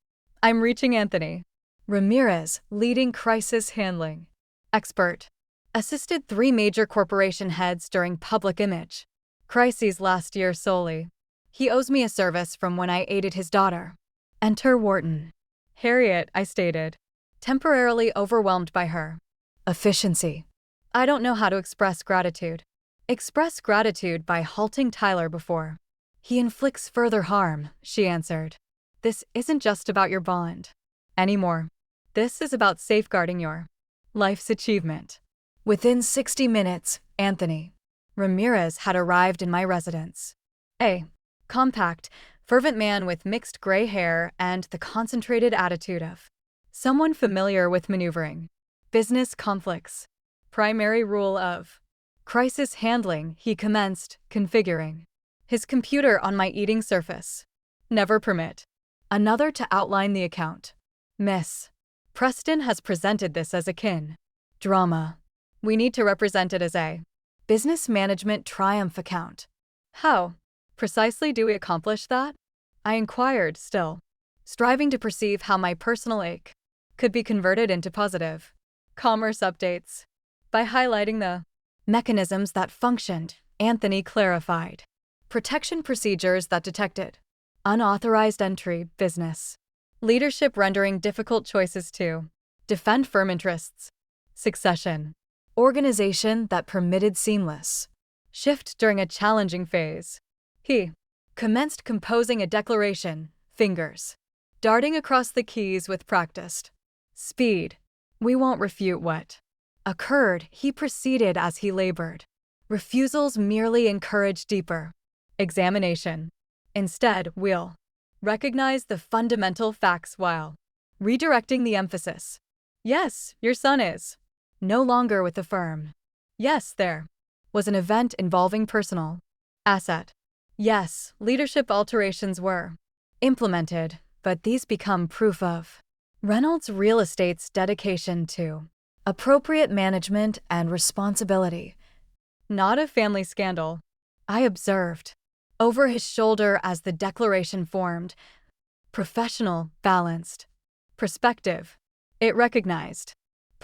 I'm reaching Anthony Ramirez, leading crisis handling expert. Assisted 3 major corporation heads during public image crises last year solely. He owes me a service from when I aided his daughter. Enter Wharton. Harriet, I stated, temporarily overwhelmed by her efficiency. I don't know how to express gratitude. Express gratitude by halting Tyler before he inflicts further harm, she answered. This isn't just about your bond anymore. This is about safeguarding your life's achievement. Within 60 minutes, Anthony Ramirez had arrived in my residence. A compact, fervent man with mixed gray hair and the concentrated attitude of someone familiar with maneuvering business conflicts. Primary rule of crisis handling, he commenced configuring his computer on my eating surface. Never permit another to outline the account. Miss Preston has presented this as a drama. We need to represent it as a business management triumph account. How precisely do we accomplish that? I inquired, still striving to perceive how my personal ache could be converted into positive commerce updates. By highlighting the mechanisms that functioned, Anthony clarified protection procedures that detected unauthorized entry, business leadership rendering difficult choices to defend firm interests, succession, organization that permitted seamless shift during a challenging phase. He commenced composing a declaration, fingers darting across the keys with practiced speed. We won't refute what occurred, he proceeded as he labored. Refusals merely encourage deeper examination. Instead, we'll recognize the fundamental facts while redirecting the emphasis. Yes, your son is no longer with the firm. Yes, there was an event involving personal asset. Yes, leadership alterations were implemented, but these become proof of Reynolds Real Estate's dedication to appropriate management and responsibility. Not a family scandal, I observed over his shoulder as the declaration formed. Professional, balanced perspective. It recognized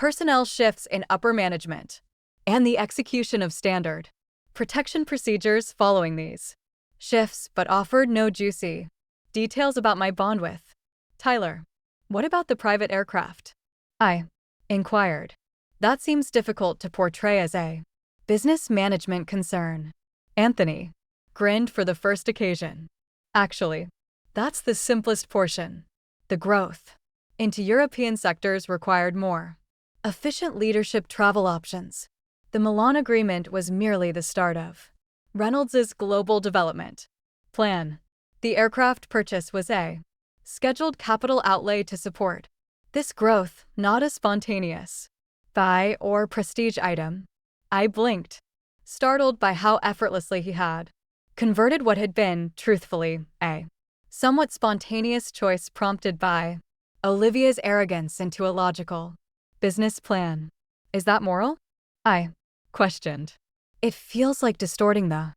personnel shifts in upper management, and the execution of standard protection procedures following these shifts, but offered no juicy details about my bond with Tyler. What about the private aircraft? I inquired. That seems difficult to portray as a business management concern. Anthony grinned for the first occasion. Actually, that's the simplest portion. The growth into European sectors required more efficient leadership travel options. The Milan Agreement was merely the start of Reynolds's global development plan. The aircraft purchase was a scheduled capital outlay to support this growth, not a spontaneous buy or prestige item. I blinked, startled by how effortlessly he had converted what had been, truthfully, a somewhat spontaneous choice prompted by Olivia's arrogance into a logical business plan. Is that moral? I questioned. It feels like distorting the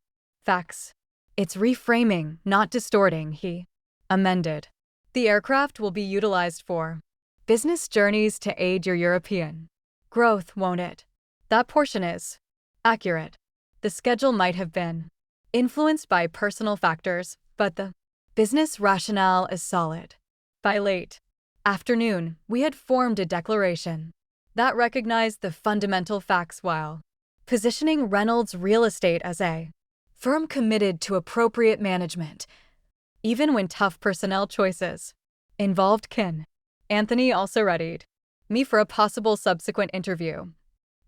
facts. It's reframing, not distorting, he amended. The aircraft will be utilized for business journeys to aid your European growth, won't it? That portion is accurate. The schedule might have been influenced by personal factors, but the business rationale is solid. By late afternoon, we had formed a declaration that recognized the fundamental facts while positioning Reynolds Real Estate as a firm committed to appropriate management, even when tough personnel choices involved kin. Anthony also readied me for a possible subsequent interview,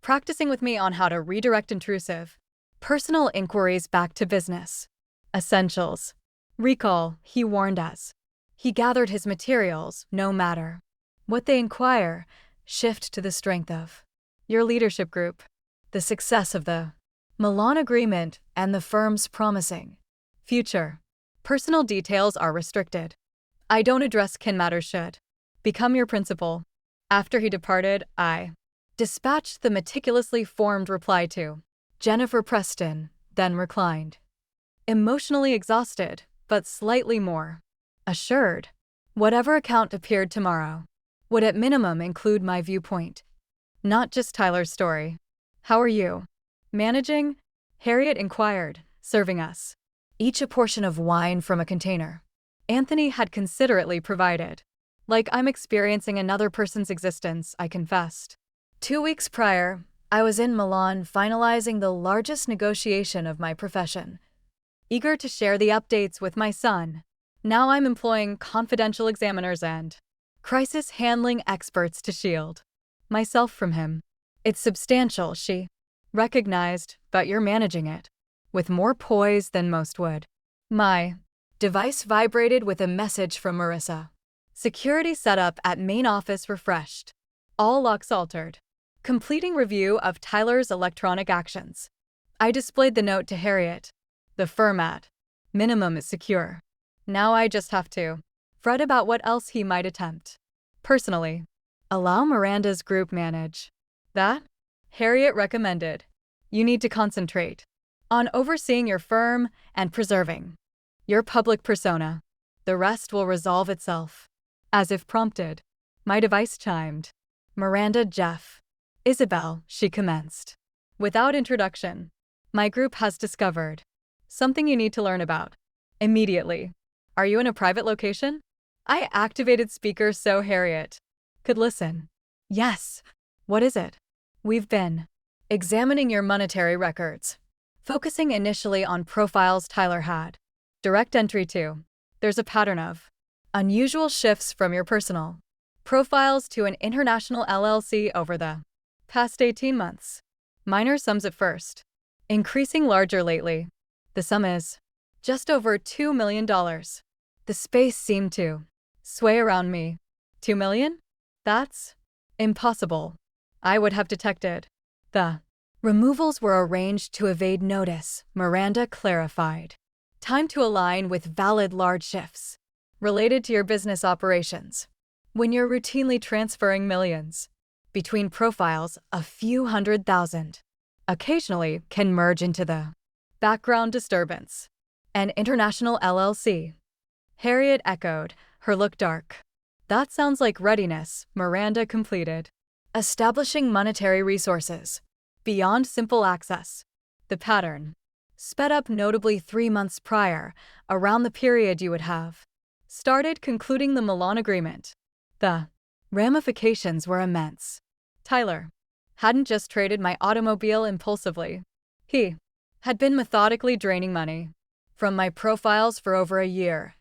practicing with me on how to redirect intrusive personal inquiries back to business essentials. Recall, he warned us. He gathered his materials, no matter what they inquire, shift to the strength of your leadership group, the success of the Milan Agreement, and the firm's promising future. Personal details are restricted. I don't address kin matters should become your principal. After he departed, I dispatched the meticulously formed reply to Jennifer Preston, then reclined, emotionally exhausted, but slightly more assured. Whatever account appeared tomorrow would at minimum include my viewpoint, not just Tyler's story. How are you managing? Harriet inquired, serving us each a portion of wine from a container Anthony had considerately provided. Like I'm experiencing another person's existence, I confessed. 2 weeks prior, I was in Milan finalizing the largest negotiation of my profession. Eager to share the updates with my son, now I'm employing confidential examiners and crisis handling experts to shield myself from him. It's substantial, she recognized, but you're managing it with more poise than most would. My device vibrated with a message from Marissa. Security setup at main office refreshed. All locks altered. Completing review of Tyler's electronic actions. I displayed the note to Harriet. The firm at minimum is secure. Now I just have to fret about what else he might attempt. Personally, allow Miranda's group manage that. Harriet recommended. You need to concentrate on overseeing your firm and preserving your public persona. The rest will resolve itself. As if prompted, my device chimed. Miranda, Jeff, Isabel, she commenced. Without introduction, my group has discovered something you need to learn about. Immediately. Are you in a private location? I activated speaker so Harriet could listen. Yes. What is it? We've been examining your monetary records, focusing initially on profiles Tyler had direct entry to. There's a pattern of unusual shifts from your personal profiles to an international LLC over the past 18 months. Minor sums at first, increasing larger lately. The sum is just over $2 million. The space seemed to sway around me. 2 million? That's impossible. I would have detected. The removals were arranged to evade notice, Miranda clarified. Time to align with valid large shifts related to your business operations. When you're routinely transferring millions between profiles, a few $100,000 occasionally can merge into the background disturbance. An international LLC. Harriet echoed, her look dark. That sounds like readiness, Miranda completed. establishing monetary resources beyond simple access. The pattern sped up notably 3 months prior, around the period you would have started concluding the Milan Agreement. The ramifications were immense. Tyler hadn't just traded my automobile impulsively. He had been methodically draining money from my profiles for over a year,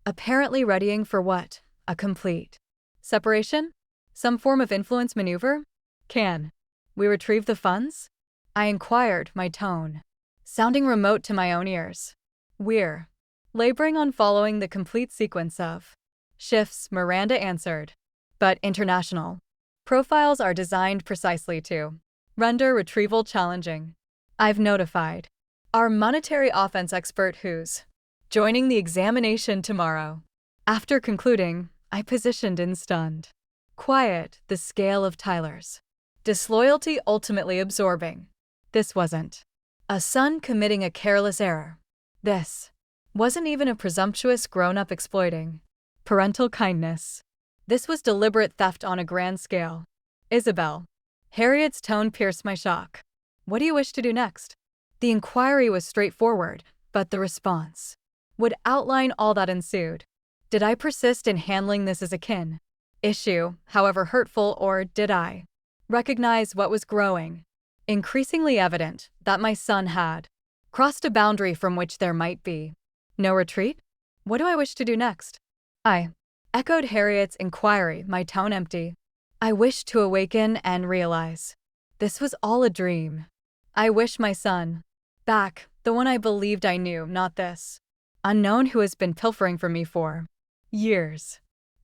apparently readying for what? A complete separation? Some form of influence maneuver? Can we retrieve the funds? I inquired, my tone sounding remote to my own ears. We're laboring on following the complete sequence of shifts, Miranda answered. But international profiles are designed precisely to render retrieval challenging. I've notified our monetary offense expert who's joining the examination tomorrow. After concluding, I positioned in stunned quiet the scale of Tyler's disloyalty ultimately absorbing. This wasn't a son committing a careless error. This wasn't even a presumptuous grown-up exploiting parental kindness. This was deliberate theft on a grand scale. Isabel. Harriet's tone pierced my shock. What do you wish to do next? The inquiry was straightforward, but the response would outline all that ensued. Did I persist in handling this as a kin issue, however hurtful, or did I recognize what was growing increasingly evident, that my son had crossed a boundary from which there might be no retreat? What do I wish to do next? I echoed Harriet's inquiry, my tone empty. I wish to awaken and realize this was all a dream. I wish my son back, the one I believed I knew, not this unknown who has been pilfering from me for years.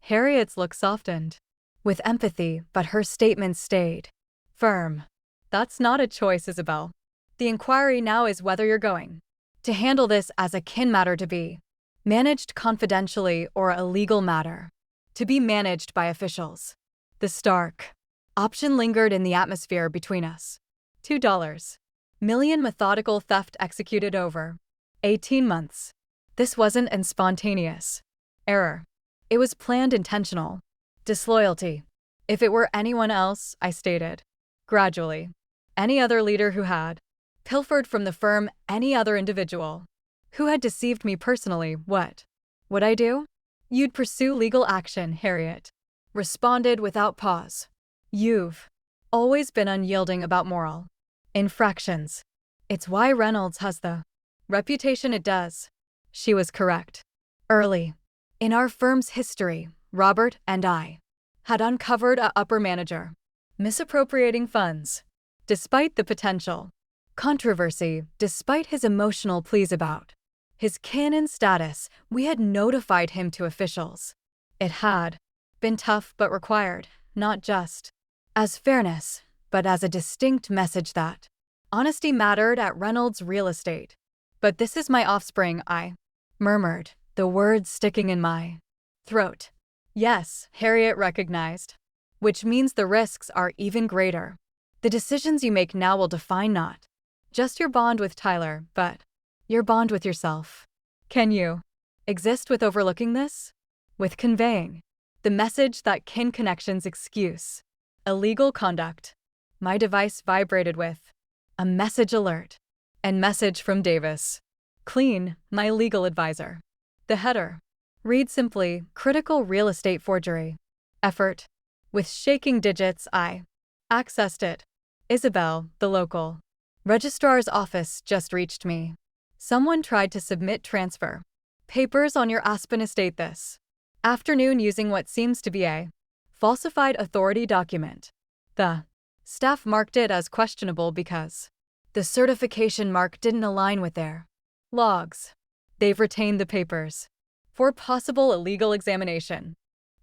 Harriet's look softened with empathy, but her statement stayed firm. That's not a choice, Isabel. The inquiry now is whether you're going to handle this as a kin matter to be managed confidentially or a legal matter to be managed by officials. The stark option lingered in the atmosphere between us. $2 million methodical theft executed over 18 months. This wasn't an spontaneous error. It was planned, intentional disloyalty. If it were anyone else, I stated gradually, any other leader who had pilfered from the firm, any other individual who had deceived me personally, what would I do? You'd pursue legal action, Harriet responded without pause. You've always been unyielding about moral infractions. It's why Reynolds has the reputation it does. She was correct. Early in our firm's history, Robert and I had uncovered a upper manager misappropriating funds. Despite the potential controversy, despite his emotional pleas about his canon status, we had notified him to officials. It had been tough but required, not just as fairness, but as a distinct message that honesty mattered at Reynolds Real Estate. But this is my offspring, I murmured, the words sticking in my throat. Yes, Harriet recognized, which means the risks are even greater. The decisions you make now will define not just your bond with Tyler, but your bond with yourself. Can you exist with overlooking this? With conveying the message that kin connections excuse illegal conduct? My device vibrated with a message alert and message from Davis. Clean, my legal advisor. The header read simply, critical real estate forgery. Effort. With shaking digits, I accessed it. Isabel, the local registrar's office just reached me. Someone tried to submit transfer papers on your Aspen estate this afternoon using what seems to be a falsified authority document. The staff marked it as questionable because the certification mark didn't align with their logs. They've retained the papers for possible illegal examination.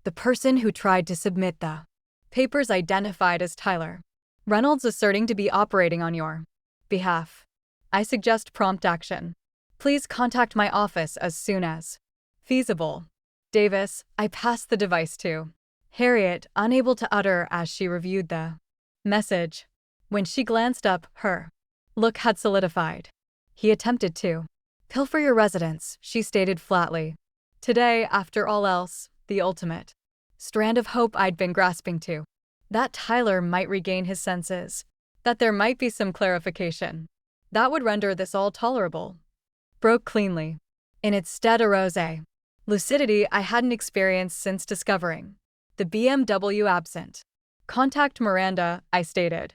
The person who tried to submit the papers identified as Tyler Reynolds, asserting to be operating on your behalf. I suggest prompt action. Please contact my office as soon as feasible. Davis, I passed the device to Harriet, unable to utter as she reviewed the message. When she glanced up, her look had solidified. He attempted to pilfer your residence, she stated flatly. Today, after all else, the ultimate strand of hope I'd been grasping to that Tyler might regain his senses, that there might be some clarification. That would render this all tolerable. Broke cleanly. In its stead arose a lucidity I hadn't experienced since discovering the BMW absent. Contact Miranda, I stated.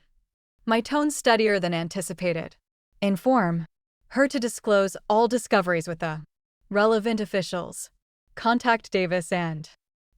My tone steadier than anticipated. Inform her to disclose all discoveries with the relevant officials. Contact Davis and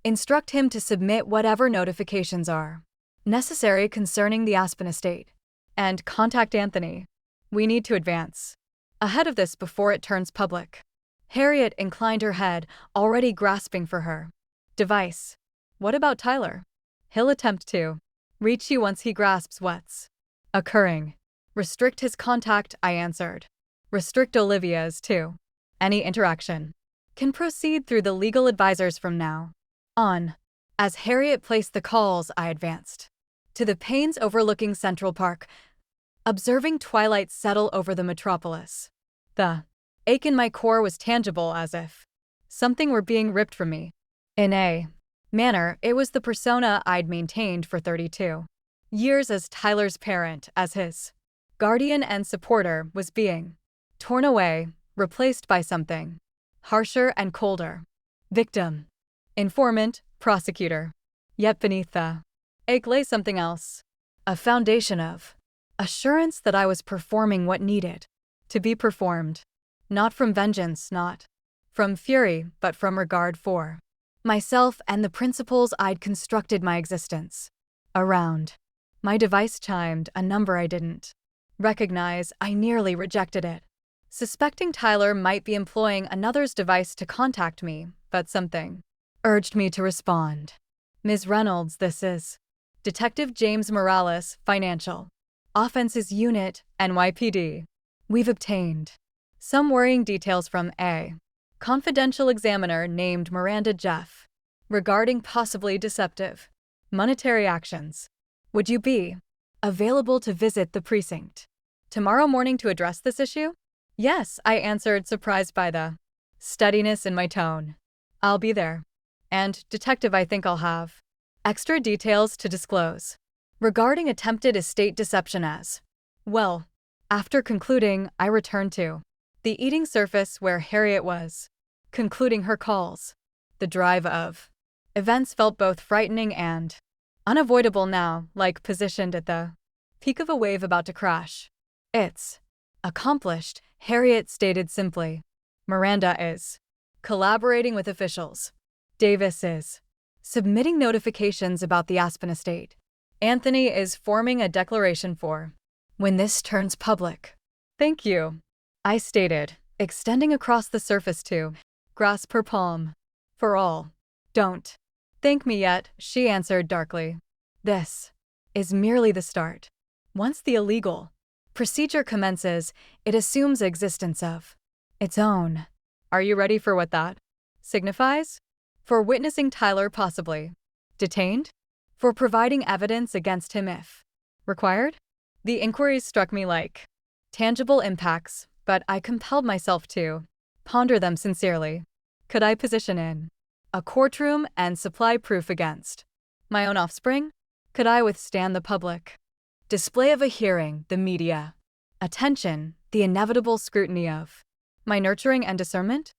instruct him to submit whatever notifications are necessary concerning the Aspen estate. And contact Anthony. We need to advance ahead of this before it turns public. Harriet inclined her head, already grasping for her device. What about Tyler? He'll attempt to reach you once he grasps what's occurring. Restrict his contact, I answered. Restrict Olivia's, too. Any interaction can proceed through the legal advisors from now on. As Harriet placed the calls, I advanced to the panes overlooking Central Park, observing twilight settle over the metropolis. The ache in my core was tangible, as if something were being ripped from me. In a manner, it was the persona I'd maintained for 32 years as Tyler's parent, as his guardian and supporter, was being torn away, replaced by something harsher and colder. Victim, informant, prosecutor. Yet beneath the ache lay something else. A foundation of assurance that I was performing what needed to be performed. Not from vengeance, not from fury, but from regard for myself and the principles I'd constructed my existence around. My device chimed a number I didn't recognize. I nearly rejected it, suspecting Tyler might be employing another's device to contact me, but something urged me to respond. Ms. Reynolds, this is Detective James Morales, Financial Offenses Unit, NYPD. We've obtained some worrying details from a confidential examiner named Miranda Jeff regarding possibly deceptive monetary actions. Would you be available to visit the precinct tomorrow morning to address this issue? Yes, I answered, surprised by the steadiness in my tone. I'll be there. And, Detective, I think I'll have extra details to disclose regarding attempted estate deception as well. After concluding, I returned to the eating surface where Harriet was concluding her calls. The drive of events felt both frightening and unavoidable now, like positioned at the peak of a wave about to crash. It's accomplished, Harriet stated simply. Miranda is collaborating with officials. Davis is submitting notifications about the Aspen estate. Anthony is forming a declaration for when this turns public. Thank you, I stated, extending across the surface to grasp her palm. For all. Don't thank me yet, she answered darkly. This is merely the start. Once the illegal procedure commences, it assumes existence of its own. Are you ready for what that signifies? For witnessing Tyler possibly detained? For providing evidence against him if required? The inquiries struck me like tangible impacts, but I compelled myself to ponder them sincerely. Could I position in a courtroom and supply proof against my own offspring? Could I withstand the public display of a hearing, the media attention, the inevitable scrutiny of my nurturing and discernment?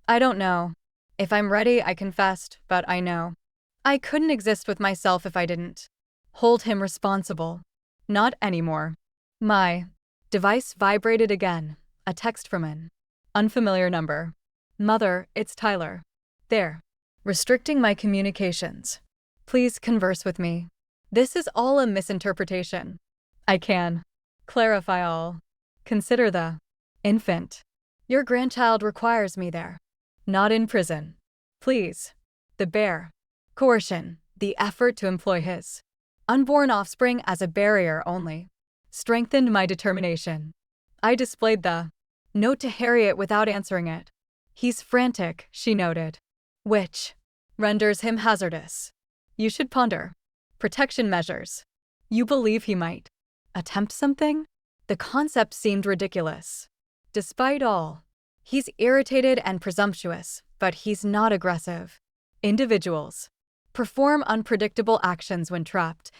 I don't know. If I'm ready, I confessed, but I know I couldn't exist with myself if I didn't hold him responsible. Not anymore. My device vibrated again, a text from an unfamiliar number. Mother, it's Tyler. There. Restricting my communications. Please converse with me. This is all a misinterpretation. I can clarify all. Consider the infant. Your grandchild requires me there. Not in prison. Please. The bare coercion, the effort to employ his unborn offspring as a barrier only, strengthened my determination. I displayed the note to Harriet without answering it. He's frantic, she noted, which renders him hazardous. You should ponder protection measures. You believe he might attempt something? The concept seemed ridiculous. Despite all, he's irritated and presumptuous, but he's not aggressive. Individuals perform unpredictable actions when trapped,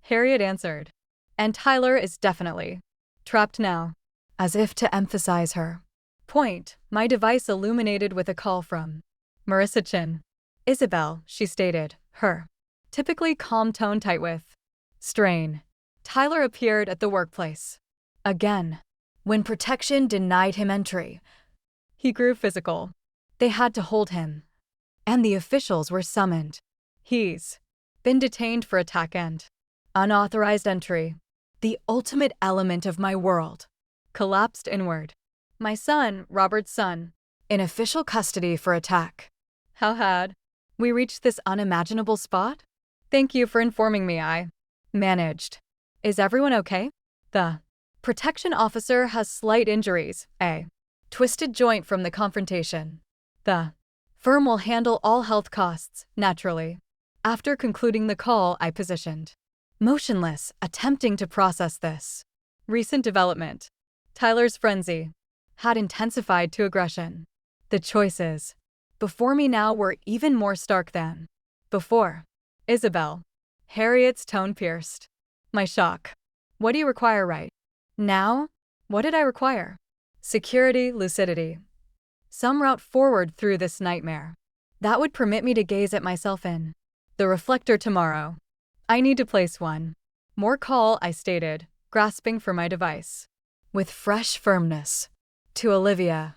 Harriet answered. And Tyler is definitely trapped now. As if to emphasize her point, my device illuminated with a call from Marissa Chin. Isabel, she stated, her typically calm tone tight with strain. Tyler appeared at the workplace. Again. When protection denied him entry, he grew physical. They had to hold him. And the officials were summoned. He's been detained for attack and unauthorized entry. The ultimate element of my world collapsed inward. My son, Robert's son, in official custody for attack. How had we reached this unimaginable spot? Thank you for informing me, I managed. Is everyone okay? The protection officer has slight injuries, a twisted joint from the confrontation. The firm will handle all health costs, naturally. After concluding the call, I positioned motionless, attempting to process this recent development. Tyler's frenzy had intensified to aggression. The choices before me now were even more stark than before. Isabel. Harriet's tone pierced my shock. What do you require right now? What did I require? Security, lucidity. Some route forward through this nightmare that would permit me to gaze at myself in the reflector tomorrow. I need to place one more call, I stated, grasping for my device. With fresh firmness. To Olivia.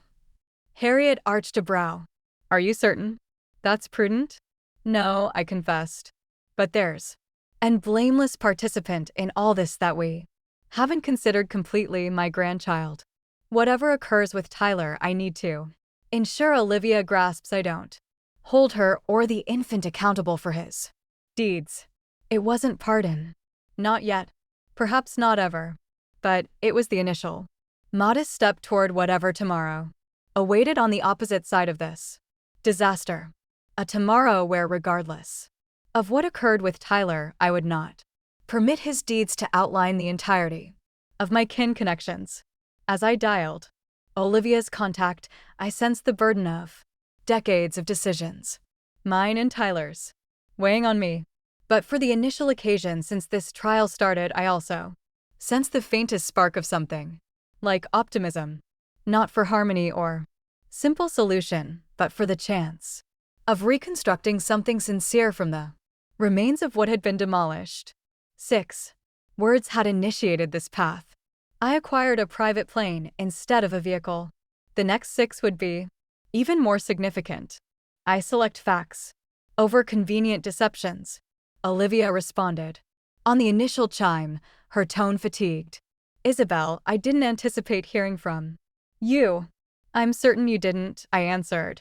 Harriet arched a brow. Are you certain? That's prudent? No, I confessed. But there's an blameless participant in all this that we haven't considered completely, my grandchild. Whatever occurs with Tyler, I need to ensure Olivia grasps I don't hold her or the infant accountable for his deeds. It wasn't pardon. Not yet. Perhaps not ever. But it was the initial modest step toward whatever tomorrow awaited on the opposite side of this disaster. A tomorrow where, regardless of what occurred with Tyler, I would not permit his deeds to outline the entirety of my kin connections. As I dialed Olivia's contact, I sensed the burden of decades of decisions, mine and Tyler's, weighing on me. But for the initial occasion since this trial started, I also sensed the faintest spark of something, like optimism, not for harmony or simple solution, but for the chance of reconstructing something sincere from the remains of what had been demolished. 6 words had initiated this path. I acquired a private plane instead of a vehicle. The next 6 would be even more significant. I select facts over convenient deceptions. Olivia responded. On the initial chime, her tone fatigued. Isabel, I didn't anticipate hearing from you. I'm certain you didn't, I answered,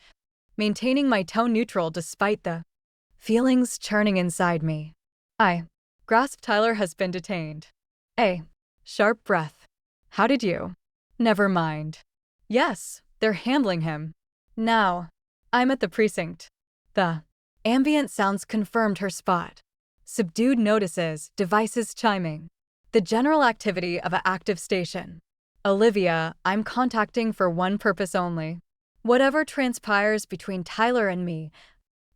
maintaining my tone neutral despite the feelings churning inside me. I grasped. Tyler has been detained. A sharp breath. How did you? Never mind. Yes, they're handling him. Now, I'm at the precinct. The ambient sounds confirmed her spot. Subdued notices, devices chiming. The general activity of an active station. Olivia, I'm contacting for one purpose only. Whatever transpires between Tyler and me,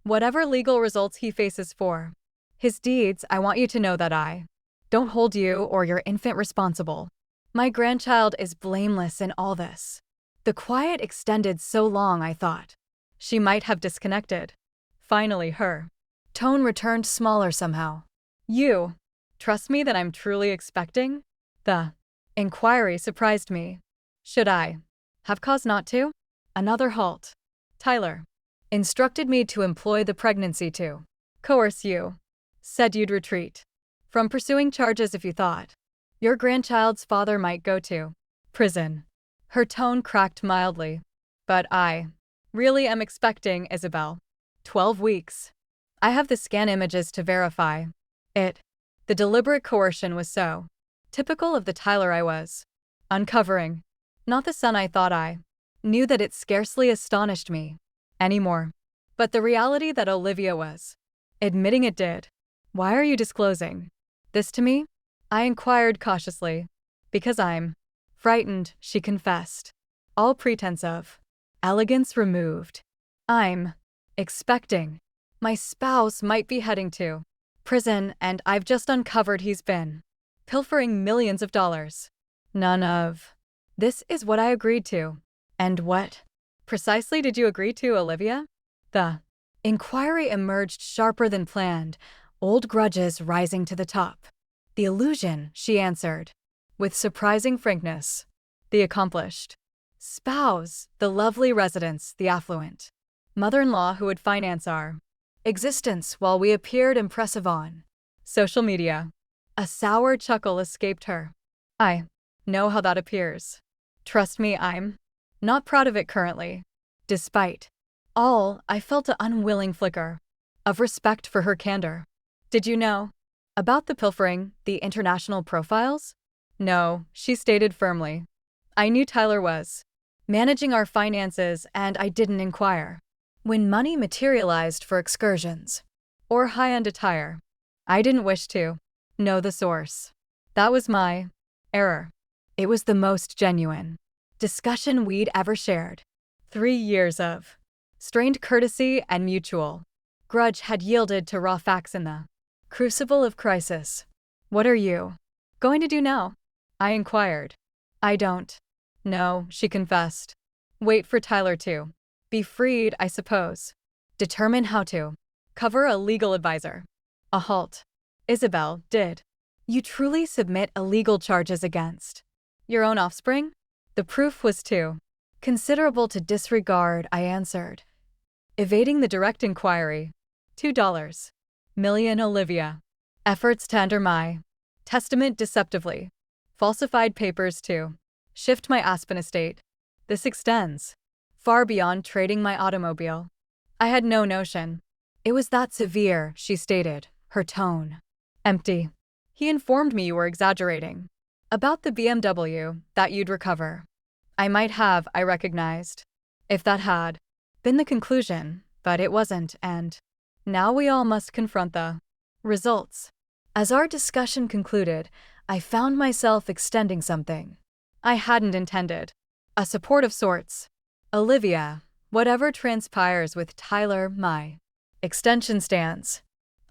whatever legal results he faces for his deeds, I want you to know that I don't hold you or your infant responsible. My grandchild is blameless in all this. The quiet extended so long I thought she might have disconnected. Finally, her tone returned smaller somehow. You trust me that I'm truly expecting? The inquiry surprised me. Should I have cause not to? Another halt. Tyler instructed me to employ the pregnancy to coerce you. Said you'd retreat from pursuing charges if you thought your grandchild's father might go to prison. Her tone cracked mildly. But I really am expecting, Isabel. 12 weeks. I have the scan images to verify it. The deliberate coercion was so typical of the Tyler I was uncovering. Not the son I thought. I knew that it scarcely astonished me anymore. But the reality that Olivia was admitting it did. Why are you disclosing this to me? I inquired cautiously. Because I'm frightened, she confessed. All pretense of elegance removed. I'm expecting my spouse might be heading to prison, and I've just uncovered he's been pilfering millions of dollars. None of this is what I agreed to. And what precisely did you agree to, Olivia? The inquiry emerged sharper than planned, old grudges rising to the top. The illusion, she answered, with surprising frankness. The accomplished spouse, the lovely residence, the affluent mother-in-law who would finance our existence while we appeared impressive on social media. A sour chuckle escaped her. I know how that appears. Trust me, I'm not proud of it currently. Despite all, I felt an unwilling flicker of respect for her candor. Did you know about the pilfering, the international profiles? No, she stated firmly. I knew Tyler was managing our finances, and I didn't inquire when money materialized for excursions or high-end attire. I didn't wish to know the source. That was my error. It was the most genuine discussion we'd ever shared. 3 years of strained courtesy and mutual grudge had yielded to raw facts in the crucible of crisis. What are you going to do now? I inquired. I don't know, she confessed. Wait for Tyler to be freed, I suppose. Determine how to cover a legal advisor. A halt. Isabel, did you truly submit illegal charges against your own offspring? The proof was too considerable to disregard, I answered, evading the direct inquiry. $2 million, Olivia. Efforts to enter my testament deceptively. Falsified papers to shift my Aspen estate. This extends far beyond trading my automobile. I had no notion it was that severe, she stated, her tone empty. He informed me you were exaggerating about the BMW that you'd recover. I might have, I recognized, if that had been the conclusion, but it wasn't, and now we all must confront the results. As our discussion concluded, I found myself extending something I hadn't intended. A support of sorts. Olivia, whatever transpires with Tyler, my extension stands.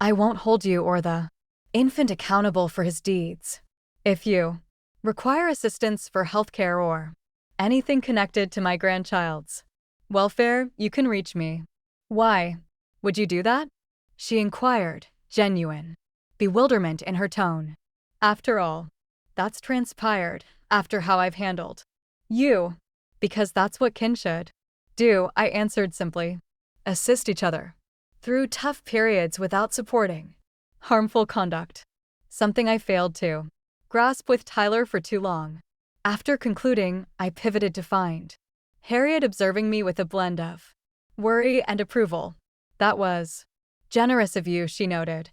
I won't hold you or the infant accountable for his deeds. If you require assistance for healthcare or anything connected to my grandchild's welfare, you can reach me. Why would you do that? She inquired, genuine bewilderment in her tone. After all, that's transpired after how I've handled you, because that's what kin should do, I answered simply. Assist each other through tough periods without supporting harmful conduct. Something I failed to grasp with Tyler for too long. After concluding, I pivoted to find Harriet observing me with a blend of worry and approval. That was generous of you, she noted,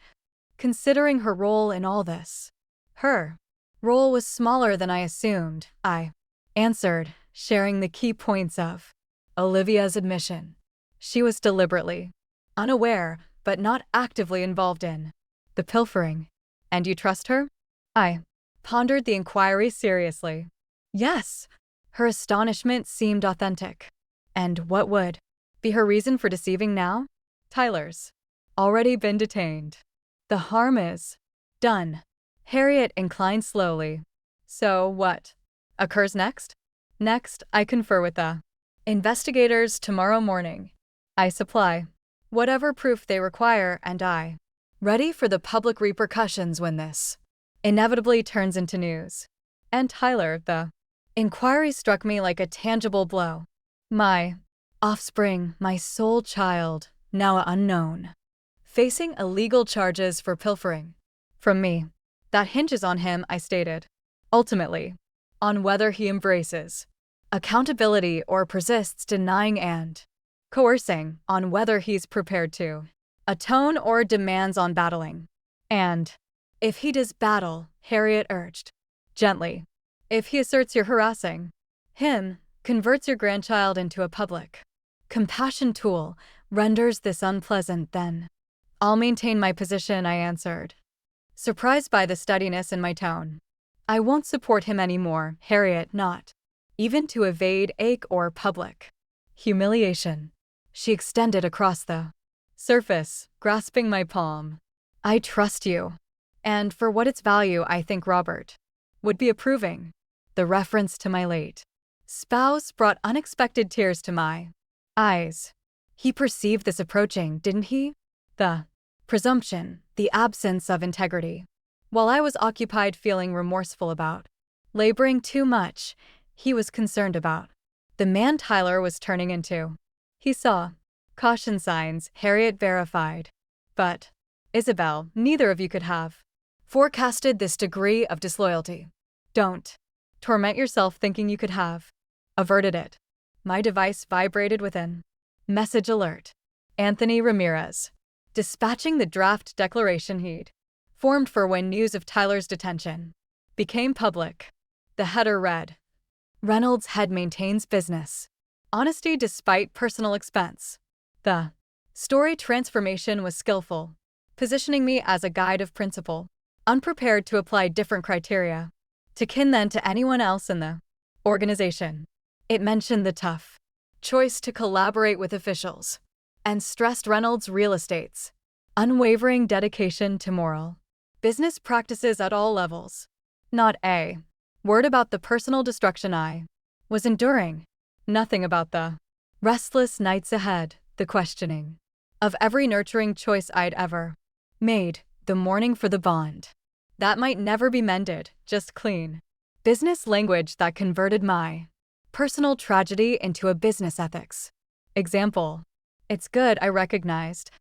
considering her role in all this. Her role was smaller than I assumed, I answered, sharing the key points of Olivia's admission. She was deliberately unaware, but not actively involved in the pilfering. And you trust her? I pondered the inquiry seriously. Yes. Her astonishment seemed authentic. And what would be her reason for deceiving now? Tyler's already been detained. The harm is done. Harriet inclined slowly. So what occurs next? Next, I confer with the investigators tomorrow morning. I supply whatever proof they require, and I ready for the public repercussions when this inevitably turns into news. And Tyler, the inquiry struck me like a tangible blow. My offspring, my sole child, now unknown, facing illegal charges for pilfering from me. That hinges on him, I stated. Ultimately, on whether he embraces accountability or persists denying and coercing, on whether he's prepared to atone or demands on battling. And if he does battle, Harriet urged gently, if he asserts you're harassing him, converts your grandchild into a public compassion tool, renders this unpleasant, then I'll maintain my position, I answered, surprised by the steadiness in my tone. I won't support him anymore, Harriet, not even to evade ache or public humiliation. She extended across the surface, grasping my palm. I trust you. And for what its value, I think Robert would be approving. The reference to my late spouse brought unexpected tears to my eyes. He perceived this approaching, didn't he? The presumption, the absence of integrity. While I was occupied feeling remorseful about laboring too much, he was concerned about the man Tyler was turning into. He saw caution signs, Harriet verified. But, Isabel, neither of you could have forecasted this degree of disloyalty. Don't torment yourself thinking you could have averted it. My device vibrated within. Message alert. Anthony Ramirez. Dispatching the draft declaration he'd formed for when news of Tyler's detention became public. The header read, Reynolds head maintains business. Honesty despite personal expense. The story transformation was skillful, positioning me as a guide of principle, unprepared to apply different criteria to kin than to anyone else in the organization. It mentioned the tough choice to collaborate with officials and stressed Reynolds' real estate's unwavering dedication to moral business practices at all levels. Not a word about the personal destruction I was enduring. Nothing about the restless nights ahead, the questioning of every nurturing choice I'd ever made, the mourning for the bond that might never be mended, just clean business language that converted my personal tragedy into a business ethics example. It's good, I recognized,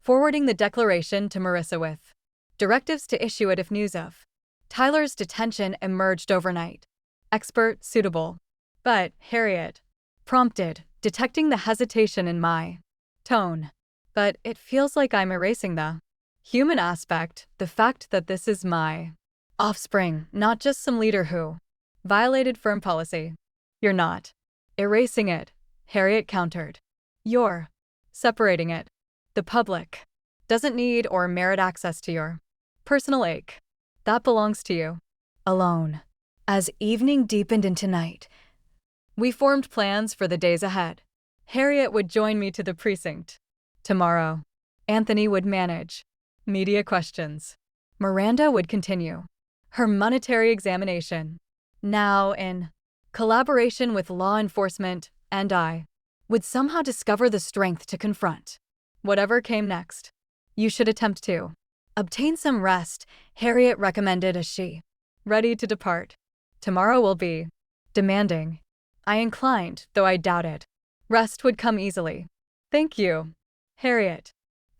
forwarding the declaration to Marissa with directives to issue it if news of Tyler's detention emerged overnight. Expert, suitable. But, Harriet prompted, detecting the hesitation in my tone. But it feels like I'm erasing the human aspect, the fact that this is my offspring, not just some leader who violated firm policy. You're not erasing it, Harriet countered. You're separating it. The public doesn't need or merit access to your personal ache. That belongs to you. Alone. As evening deepened into night, we formed plans for the days ahead. Harriet would join me to the precinct. Tomorrow, Anthony would manage media questions. Miranda would continue her monetary examination. Now, in collaboration with law enforcement, and I would somehow discover the strength to confront whatever came next. You should attempt to obtain some rest, Harriet recommended as she ready to depart. Tomorrow will be demanding. I inclined, though I doubted rest would come easily. Thank you, Harriet.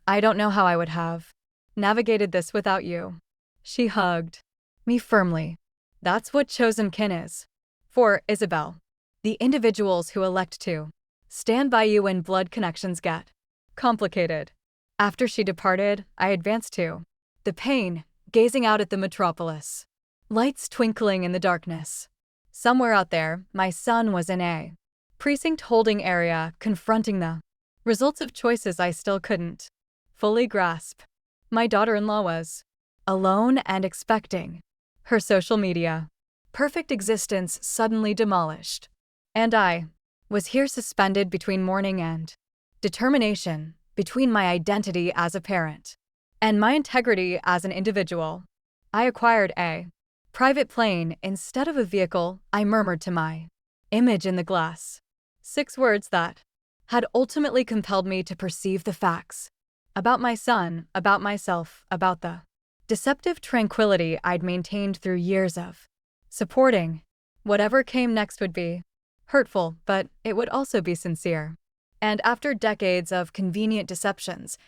I don't know how I would have navigated this without you. She hugged me firmly. That's what chosen kin is. For Isabel, the individuals who elect to stand by you when blood connections get complicated. After she departed, I advanced to the pain, gazing out at the metropolis. Lights twinkling in the darkness. Somewhere out there, my son was in a precinct holding area, confronting the results of choices I still couldn't fully grasp. My daughter-in-law was alone and expecting her social media perfect existence suddenly demolished. And I was here suspended between mourning and determination, between my identity as a parent and my integrity as an individual. I acquired a private plane instead of a vehicle, I murmured to my image in the glass. 6 words that had ultimately compelled me to perceive the facts about my son, about myself, about the deceptive tranquility I'd maintained through years of supporting. Whatever came next would be hurtful, but it would also be sincere. And after decades of convenient deceptions,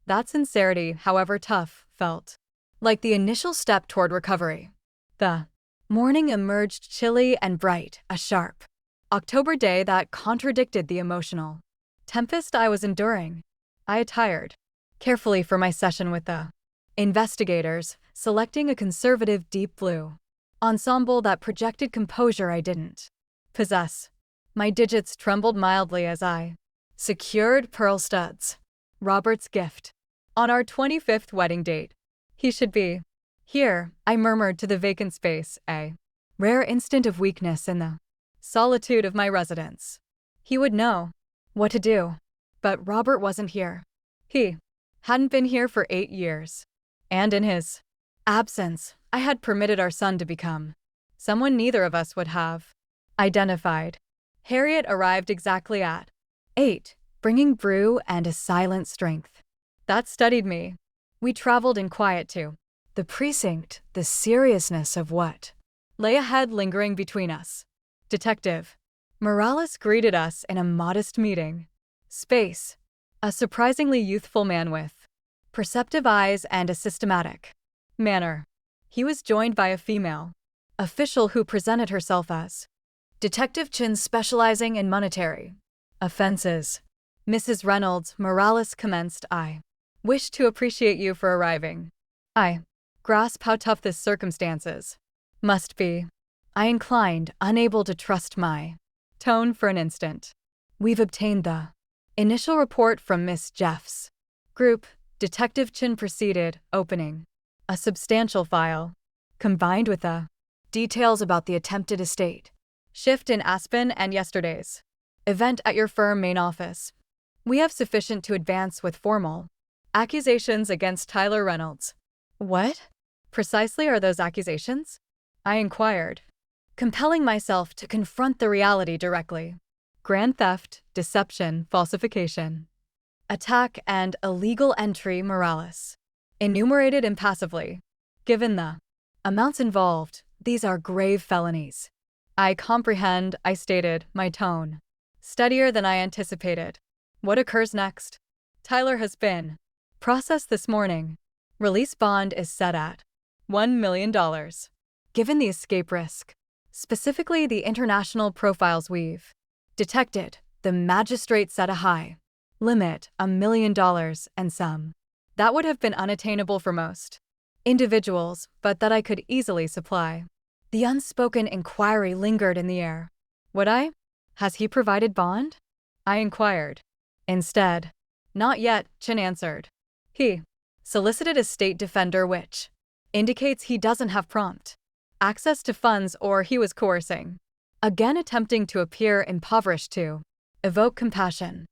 that sincerity, however tough, felt like the initial step toward recovery. The morning emerged chilly and bright, a sharp October day that contradicted the emotional tempest I was enduring. I attired carefully for my session with the investigators, selecting a conservative deep blue ensemble that projected composure I didn't possess. My digits trembled mildly as I secured pearl studs. Robert's gift. On our 25th wedding date. He should be here, I murmured to the vacant space, a rare instant of weakness in the solitude of my residence. He would know what to do. But Robert wasn't here. He hadn't been here for 8 years. And in his absence, I had permitted our son to become someone neither of us would have identified. Harriet arrived exactly at 8, bringing brew and a silent strength that steadied me. We traveled in quiet to the precinct, the seriousness of what lay ahead lingering between us. Detective Morales greeted us in a modest meeting space, a surprisingly youthful man with perceptive eyes and a systematic manner. He was joined by a female official who presented herself as Detective Chin specializing in monetary offenses. Mrs. Reynolds, Morales commenced. I wish to appreciate you for arriving. I grasp how tough this circumstances must be. I inclined, unable to trust my tone for an instant. We've obtained the initial report from Miss Jeff's group, Detective Chin proceeded, opening a substantial file, combined with the details about the attempted estate shift in Aspen and yesterday's event at your firm main office. We have sufficient to advance with formal accusations against Tyler Reynolds. What precisely are those accusations? I inquired, compelling myself to confront the reality directly. Grand theft, deception, falsification, attack, and illegal entry. Morales enumerated impassively. Given the amounts involved, these are grave felonies. I comprehend, I stated, my tone steadier than I anticipated. What occurs next? Tyler has been processed this morning. Release bond is set at $1 million. Given the escape risk, specifically the international profiles we've detected, the magistrate set a high limit, $1 million and some. That would have been unattainable for most individuals, but that I could easily supply. The unspoken inquiry lingered in the air. Would I? Has he provided bond? I inquired. Instead, not yet, Chin answered. He solicited a state defender, which indicates he doesn't have prompt access to funds, or he was coercing. Again attempting to appear impoverished to evoke compassion.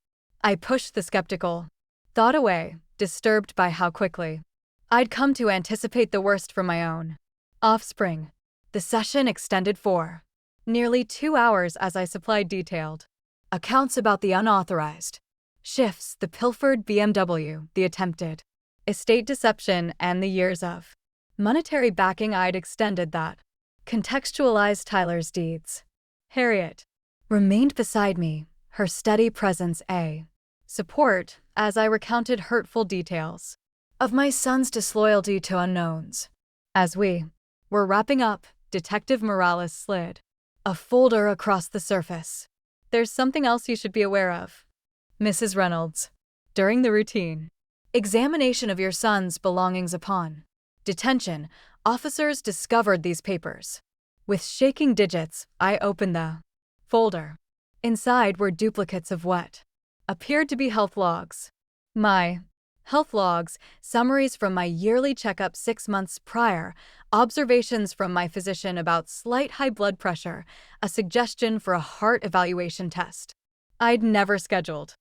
I pushed the skeptical thought away, disturbed by how quickly I'd come to anticipate the worst for my own offspring. The session extended for nearly 2 hours as I supplied detailed accounts about the unauthorized shifts, the pilfered BMW, the attempted estate deception, and the years of monetary backing I'd extended that contextualized Tyler's deeds. Harriet remained beside me, her steady presence a support as I recounted hurtful details of my son's disloyalty to unknowns. As we were wrapping up, Detective Morales slid a folder across the surface. There's something else you should be aware of, Mrs. Reynolds. During the routine examination of your son's belongings upon detention, officers discovered these papers. With shaking digits, I opened the folder. Inside were duplicates of what appeared to be health logs. My health logs, summaries from my yearly checkup 6 months prior, observations from my physician about slight high blood pressure, a suggestion for a heart evaluation test I'd never scheduled.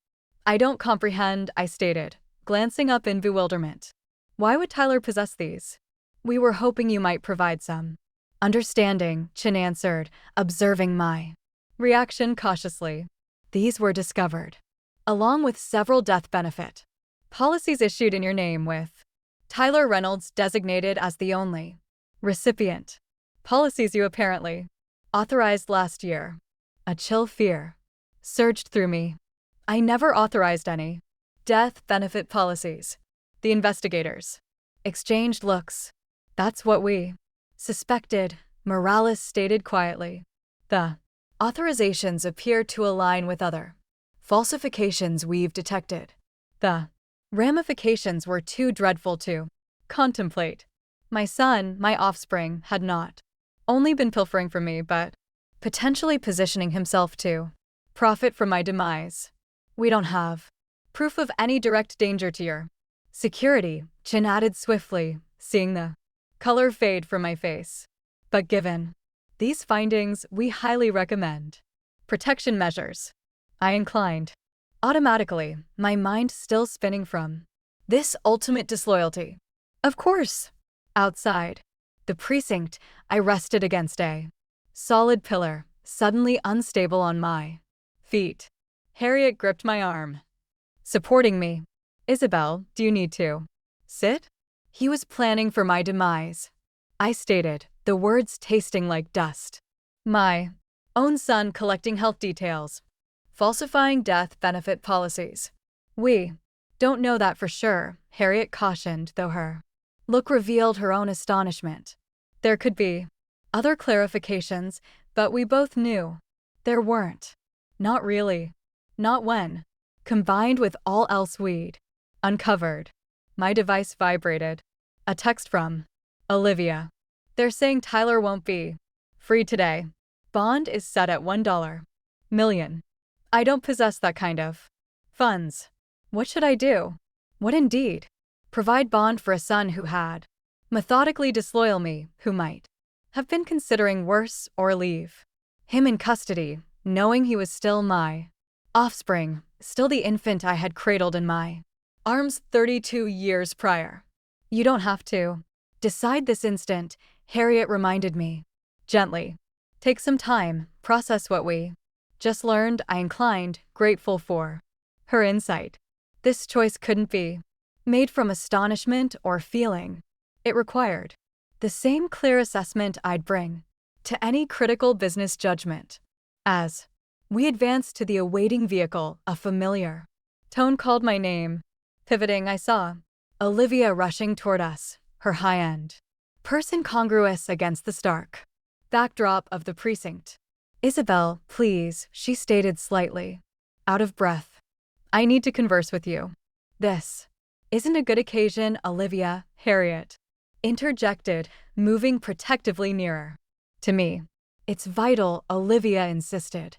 I don't comprehend, I stated, glancing up in bewilderment. Why would Tyler possess these? We were hoping you might provide some understanding, Chin answered, observing my reaction cautiously. These were discovered, along with several death benefit policies issued in your name, with Tyler Reynolds designated as the only recipient. Policies you apparently authorized last year. A chill fear surged through me. I never authorized any death benefit policies. The investigators exchanged looks. That's what we suspected, Morales stated quietly. The authorizations appear to align with other falsifications we've detected. The ramifications were too dreadful to contemplate. My son, my offspring, had not only been pilfering from me, but potentially positioning himself to profit from my demise. We don't have proof of any direct danger to your security, Chin added swiftly, seeing the color fade from my face. But given these findings, we highly recommend protection measures. I inclined automatically, my mind still spinning from this ultimate disloyalty. Of course. Outside. The precinct, I rested against a solid pillar, suddenly unstable on my feet. Harriet gripped my arm, supporting me. Isabel, do you need to sit? He was planning for my demise. I stated, the words tasting like dust. My own son collecting health details, falsifying death benefit policies. We don't know that for sure, Harriet cautioned, though her look revealed her own astonishment. There could be other clarifications, but we both knew there weren't. Not really. Not when, combined with all else we'd uncovered. My device vibrated. A text from Olivia. They're saying Tyler won't be free today. Bond is set at $1 million. I don't possess that kind of funds. What should I do? What indeed? Provide bond for a son who had methodically disloyal me, who might have been considering worse, or leave him in custody, knowing he was still my offspring, still the infant I had cradled in my arms 32 years prior. You don't have to decide this instant, Harriet reminded me gently. Take some time, process what we just learned. I inclined, grateful for her insight. This choice couldn't be made from astonishment or feeling. It required the same clear assessment I'd bring to any critical business judgment. As we advanced to the awaiting vehicle, a familiar tone called my name. Pivoting, I saw Olivia rushing toward us, her high-end purse incongruous against the stark backdrop of the precinct. Isabel, please, she stated slightly out of breath. I need to converse with you. This isn't a good occasion, Olivia, Harriet interjected, moving protectively nearer to me. It's vital, Olivia insisted,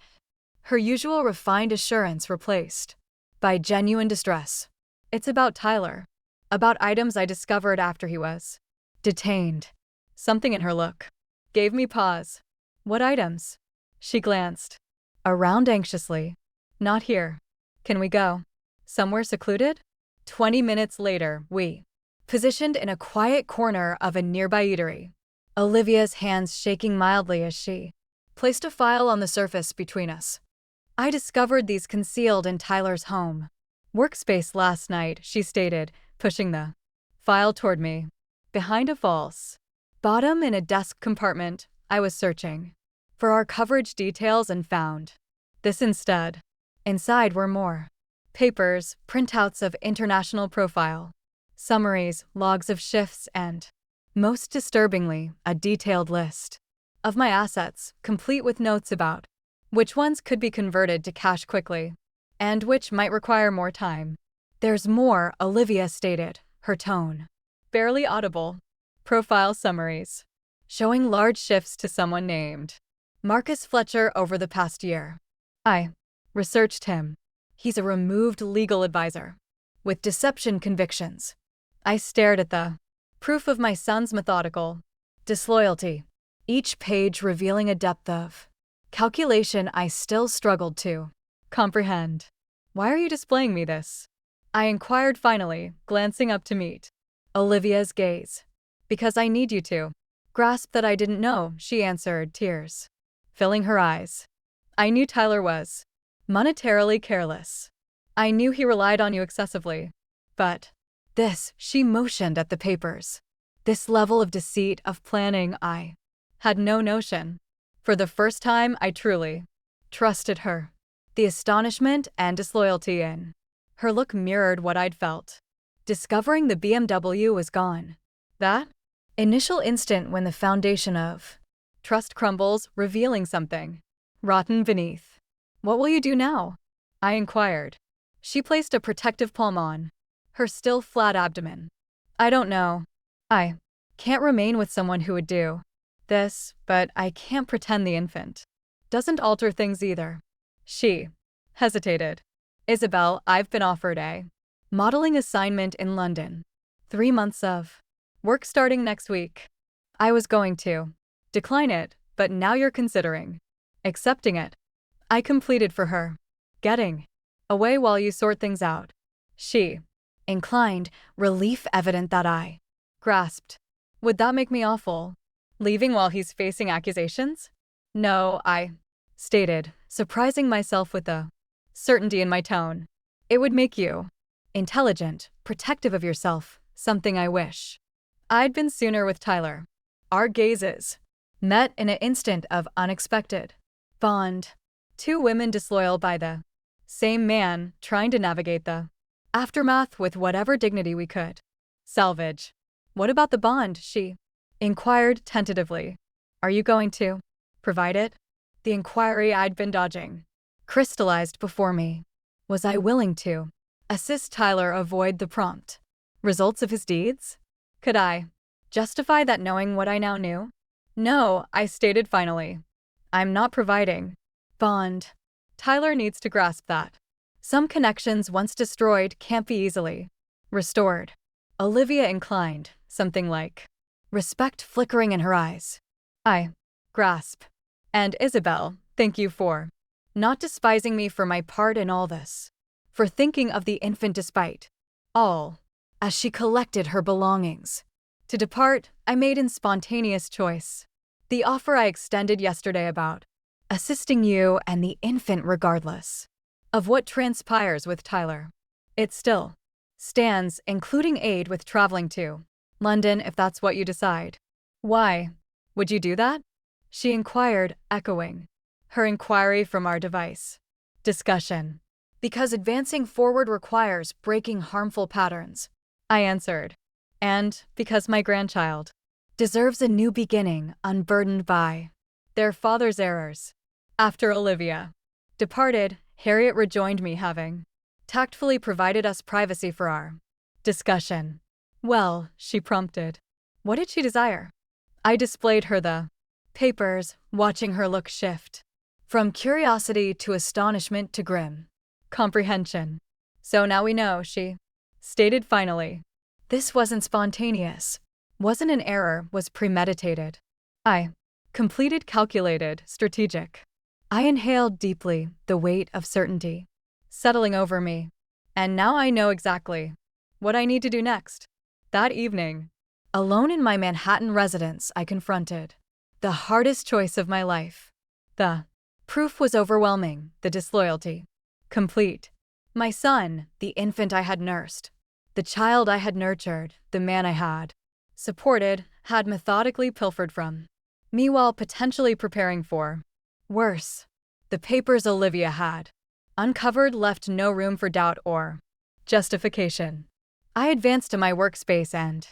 her usual refined assurance replaced by genuine distress. It's about Tyler. About items I discovered after he was detained. Something in her look gave me pause. What items? She glanced around anxiously. Not here. Can we go somewhere secluded? 20 minutes later, we positioned in a quiet corner of a nearby eatery. Olivia's hands shaking mildly as she placed a file on the surface between us. I discovered these concealed in Tyler's home workspace last night, she stated, pushing the file toward me. Behind a false bottom in a desk compartment, I was searching for our coverage details and found this instead. Inside were more papers, printouts of international profile, summaries, logs of shifts, and, most disturbingly, a detailed list of my assets, complete with notes about which ones could be converted to cash quickly and which might require more time. There's more, Olivia stated, her tone barely audible. Profile summaries showing large shifts to someone named Marcus Fletcher over the past year. I researched him. He's a removed legal advisor with deception convictions. I stared at the proof of my son's methodical disloyalty, each page revealing a depth of calculation I still struggled to comprehend. Why are you displaying me this? I inquired finally, glancing up to meet Olivia's gaze. Because I need you to grasp that I didn't know, she answered, tears filling her eyes. I knew Tyler was monetarily careless. I knew he relied on you excessively. But this, she motioned at the papers. This level of deceit, of planning, I had no notion. For the first time, I truly trusted her. The astonishment and disloyalty in her look mirrored what I'd felt. Discovering the BMW was gone. That initial instant when the foundation of trust crumbles, revealing something rotten beneath. What will you do now? I inquired. She placed a protective palm on her still flat abdomen. I don't know. I can't remain with someone who would do this, but I can't pretend the infant doesn't alter things either. She hesitated. Isabel, I've been offered a modeling assignment in London. 3 months of work starting next week. I was going to decline it, but now you're considering accepting it. I completed for her. Getting away while you sort things out. She inclined, relief evident that I Grasped. Would that make me awful? Leaving while he's facing accusations? No, I stated, surprising myself with the certainty in my tone. It would make you intelligent, protective of yourself, something I wish I'd been sooner with Tyler. Our gazes met in an instant of unexpected bond. Two women disloyal by the same man, trying to navigate the aftermath with whatever dignity we could salvage. What about the bond? She inquired tentatively. Are you going to provide it? The inquiry I'd been dodging crystallized before me. Was I willing to assist Tyler avoid the prompt results of his deeds? Could I justify that knowing what I now knew? No, I stated finally. I'm not providing bond. Tyler needs to grasp that some connections once destroyed can't be easily restored. Olivia inclined, something like respect flickering in her eyes. I grasp. And Isabel, thank you for not despising me for my part in all this, for thinking of the infant despite all, as she collected her belongings. To depart, I made in spontaneous choice the offer I extended yesterday about assisting you and the infant regardless of what transpires with Tyler. It still stands, including aid with traveling to London if that's what you decide. Why would you do that? She inquired, echoing her inquiry from our device discussion. Because advancing forward requires breaking harmful patterns, I answered. And because my grandchild deserves a new beginning unburdened by their father's errors. After Olivia departed, Harriet rejoined me, having tactfully provided us privacy for our discussion. Well, she prompted. What did she desire? I displayed her the papers, watching her look shift from curiosity to astonishment to grim comprehension. So now we know, she stated finally. This wasn't spontaneous, wasn't an error, was premeditated. I completed, calculated, strategic. I inhaled deeply, the weight of certainty settling over me. And now I know exactly what I need to do next. That evening, alone in my Manhattan residence, I confronted the hardest choice of my life. The proof was overwhelming, the disloyalty complete. My son, the infant I had nursed, the child I had nurtured, the man I had supported, had methodically pilfered from me while potentially preparing for worse. The papers Olivia had uncovered left no room for doubt or justification. I advanced to my workspace and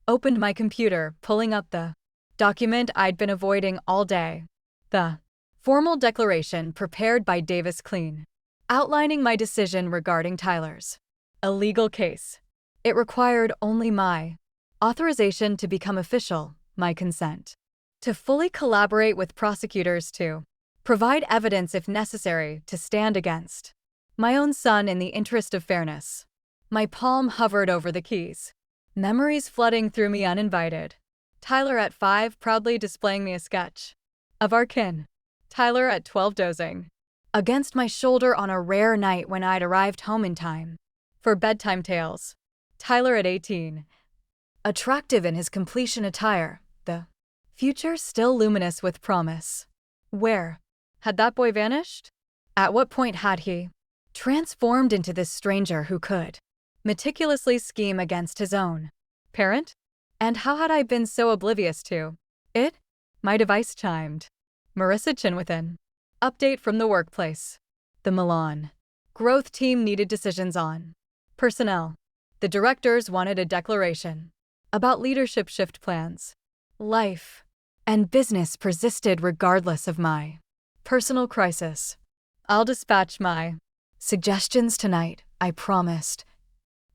opened my computer, pulling up the document I'd been avoiding all day. The formal declaration prepared by Davis Clean, outlining my decision regarding Tyler's illegal case. It required only my authorization to become official, my consent to fully collaborate with prosecutors to provide evidence if necessary to stand against my own son in the interest of fairness. My palm hovered over the keys, memories flooding through me uninvited. Tyler at 5 proudly displaying me a sketch of our kin. Tyler at 12 dozing against my shoulder on a rare night when I'd arrived home in time for bedtime tales. Tyler at 18, attractive in his completion attire, the future still luminous with promise. Where had that boy vanished? At what point had he transformed into this stranger who could meticulously scheme against his own parent? And how had I been so oblivious to it? My device chimed. Marissa Chinwithin. Update from the workplace. The Milan growth team needed decisions on personnel. The directors wanted a declaration about leadership shift plans. Life and business persisted regardless of my personal crisis. I'll dispatch my suggestions tonight, I promised.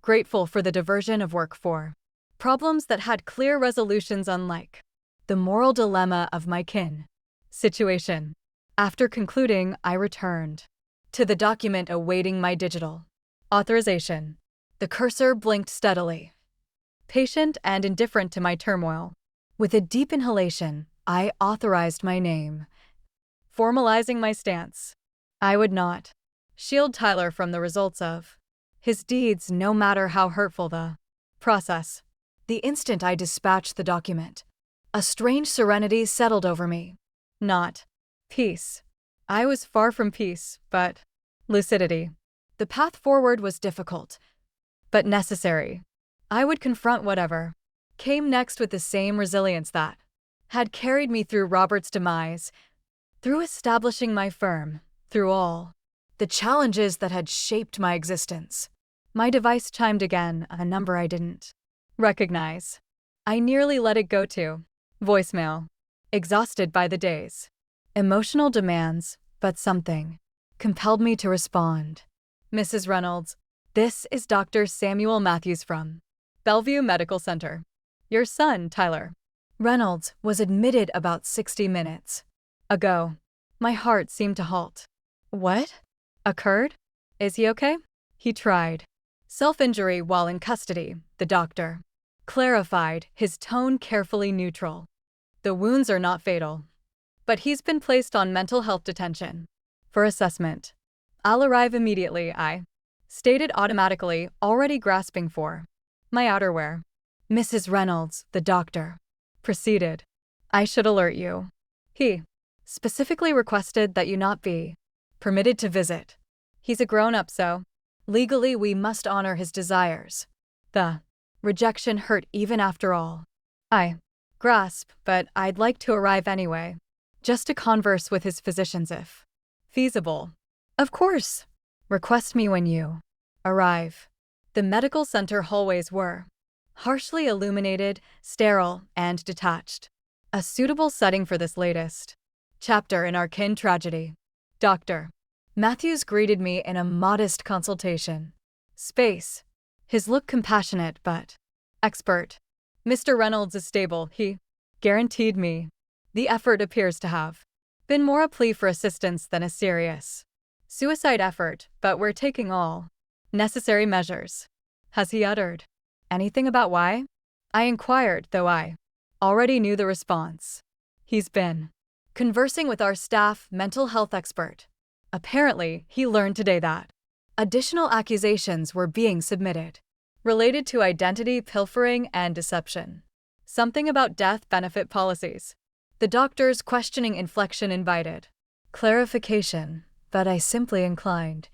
Grateful for the diversion of work for problems that had clear resolutions, unlike the moral dilemma of my kin situation. After concluding, I returned to the document awaiting my digital authorization. The cursor blinked steadily, patient and indifferent to my turmoil. With a deep inhalation, I authorized my name, formalizing my stance. I would not shield Tyler from the results of his deeds, no matter how hurtful the process. The instant I dispatched the document, a strange serenity settled over me. Not peace. I was far from peace, but lucidity. The path forward was difficult, but necessary. I would confront whatever came next with the same resilience that had carried me through Robert's demise, through establishing my firm, through all the challenges that had shaped my existence. My device chimed again, a number I didn't recognize. I nearly let it go to voicemail, exhausted by the days. Emotional demands, but something compelled me to respond. Mrs. Reynolds, this is Dr. Samuel Matthews from Bellevue Medical Center. Your son, Tyler Reynolds, was admitted about 60 minutes ago. My heart seemed to halt. What occurred? Is he okay? He tried. Self-injury while in custody, the doctor clarified, his tone carefully neutral. The wounds are not fatal, but he's been placed on mental health detention for assessment. I'll arrive immediately, I stated automatically, already grasping for my outerwear. Mrs. Reynolds, the doctor proceeded. I should alert you. He specifically requested that you not be permitted to visit. He's a grown-up, so legally we must honor his desires. The rejection hurt even after all. I grasp, but I'd like to arrive anyway, just to converse with his physicians if feasible. Of course. Request me when you arrive. The medical center hallways were harshly illuminated, sterile, and detached. A suitable setting for this latest chapter in our kin tragedy. Dr. Matthews greeted me in a modest consultation space, his look compassionate but expert. Mr. Reynolds is stable, he guaranteed me. The effort appears to have been more a plea for assistance than a serious suicide effort, but we're taking all necessary measures. Has he uttered anything about why? I inquired, though I already knew the response. He's been conversing with our staff mental health expert. Apparently, he learned today that additional accusations were being submitted related to identity pilfering and deception. Something about death benefit policies. The doctor's questioning inflection invited clarification, but I simply inclined,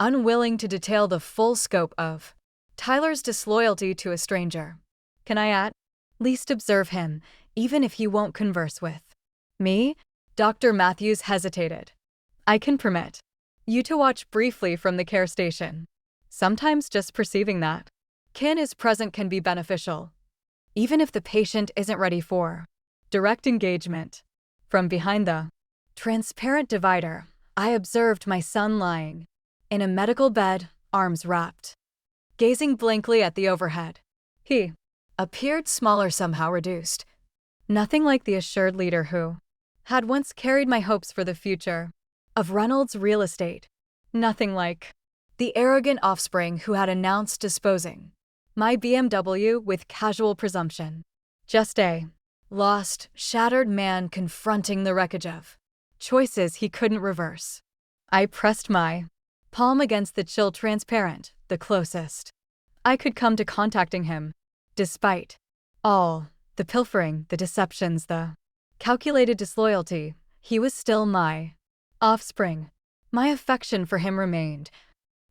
unwilling to detail the full scope of Tyler's disloyalty to a stranger. Can I at least observe him, even if he won't converse with me? Dr. Matthews hesitated. I can permit you to watch briefly from the care station. Sometimes just perceiving that kin is present can be beneficial, even if the patient isn't ready for direct engagement. From behind the transparent divider, I observed my son lying in a medical bed, arms wrapped, gazing blankly at the overhead. He appeared smaller, somehow reduced. Nothing like the assured leader who had once carried my hopes for the future of Reynolds Real Estate. Nothing like the arrogant offspring who had announced disposing my BMW with casual presumption. Just a lost, shattered man confronting the wreckage of choices he couldn't reverse. I pressed my palm against the chill transparent, the closest I could come to contacting him. Despite all the pilfering, the deceptions, the calculated disloyalty, he was still my offspring. My affection for him remained,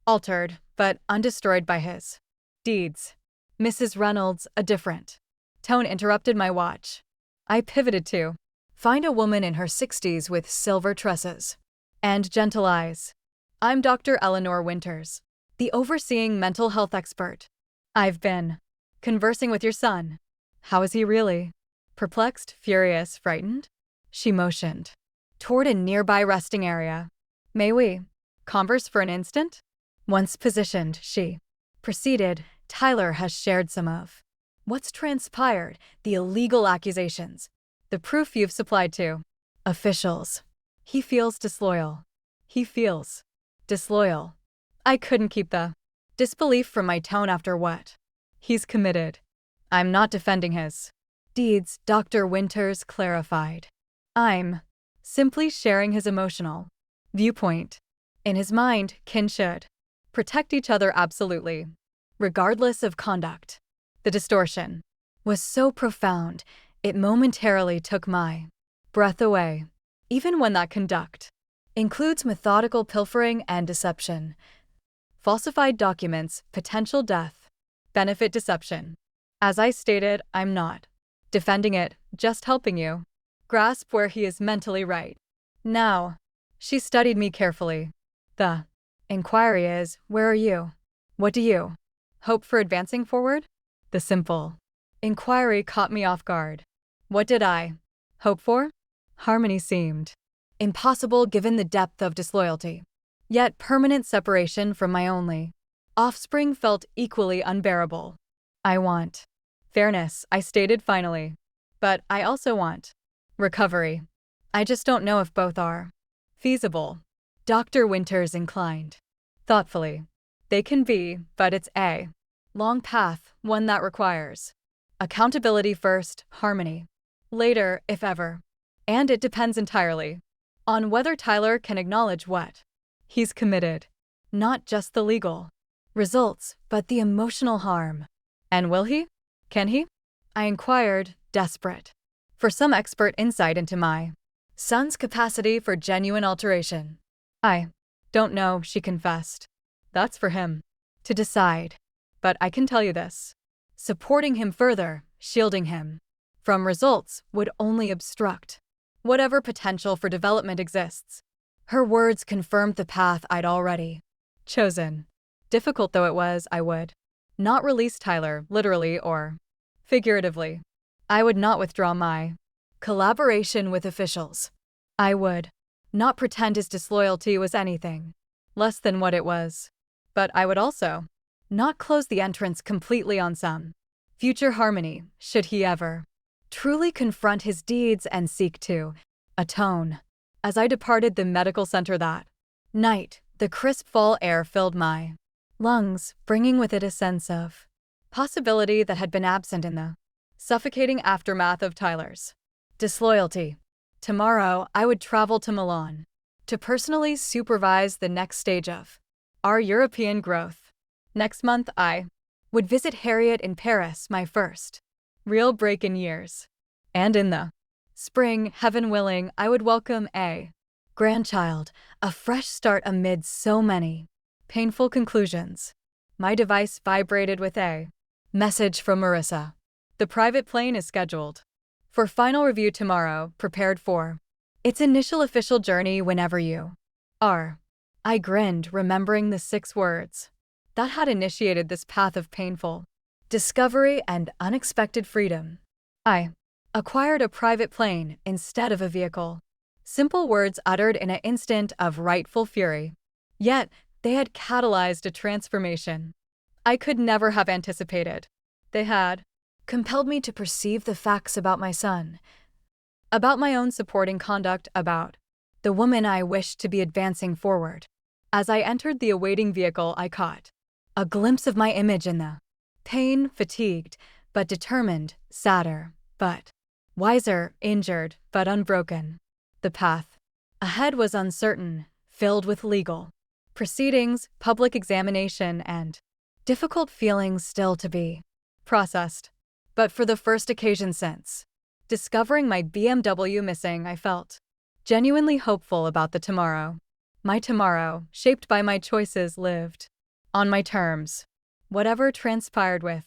altered but undestroyed by his deeds. Mrs. Reynolds, a different tone interrupted my watch. I pivoted to find a woman in her 60s with silver tresses and gentle eyes. I'm Dr. Eleanor Winters, the overseeing mental health expert. I've been conversing with your son. How is he really? Perplexed, furious, frightened? She motioned toward a nearby resting area. May we converse for an instant? Once positioned, she proceeded. Tyler has shared some of what's transpired, the illegal accusations, the proof you've supplied to officials. He feels disloyal. He feels disloyal. I couldn't keep the disbelief from my tone after what he's committed. I'm not defending his deeds, Dr. Winters clarified. I'm simply sharing his emotional viewpoint. In his mind, kin should protect each other absolutely, regardless of conduct. The distortion was so profound, it momentarily took my breath away. Even when that conduct includes methodical pilfering and deception, falsified documents, potential death, benefit deception. As I stated, I'm not defending it, just helping you grasp where he is mentally right. Now, she studied me carefully. The inquiry is, where are you? What do you hope for advancing forward? The simple inquiry caught me off guard. What did I hope for? Harmony seemed impossible given the depth of disloyalty. Yet permanent separation from my only offspring felt equally unbearable. I want fairness, I stated finally. But I also want recovery. I just don't know if both are feasible. Dr. Winters inclined thoughtfully. They can be, but it's a long path, one that requires accountability first, harmony later, if ever. And it depends entirely on whether Tyler can acknowledge what he's committed. Not just the legal results, but the emotional harm. And will he? Can he? I inquired, desperate for some expert insight into my son's capacity for genuine alteration. I don't know, she confessed. That's for him to decide. But I can tell you this. Supporting him further, shielding him from results, would only obstruct whatever potential for development exists. Her words confirmed the path I'd already chosen. Difficult though it was, I would not release Tyler, literally or figuratively. I would not withdraw my collaboration with officials. I would not pretend his disloyalty was anything less than what it was. But I would also not close the entrance completely on some future harmony, should he ever truly confront his deeds and seek to atone. As I departed the medical center that night, the crisp fall air filled my lungs, bringing with it a sense of possibility that had been absent in the suffocating aftermath of Tyler's disloyalty. Tomorrow, I would travel to Milan to personally supervise the next stage of our European growth. Next month, I would visit Harriet in Paris, my first real break in years. And in the spring, heaven willing, I would welcome a grandchild, a fresh start amid so many painful conclusions. My device vibrated with a message from Marissa. The private plane is scheduled for final review tomorrow, prepared for its initial official journey whenever you are. I grinned, remembering the 6 words that had initiated this path of painful discovery and unexpected freedom. I acquired a private plane instead of a vehicle. Simple words uttered in an instant of rightful fury. Yet, they had catalyzed a transformation I could never have anticipated. They had compelled me to perceive the facts about my son, about my own supporting conduct, about the woman I wished to be advancing forward. As I entered the awaiting vehicle, I caught a glimpse of my image in the pain, fatigued, but determined, sadder, but wiser, injured, but unbroken. The path ahead was uncertain, filled with legal proceedings, public examination, and difficult feelings still to be processed. But for the first occasion since discovering my BMW missing, I felt genuinely hopeful about the tomorrow. My tomorrow, shaped by my choices, lived on my terms. Whatever transpired with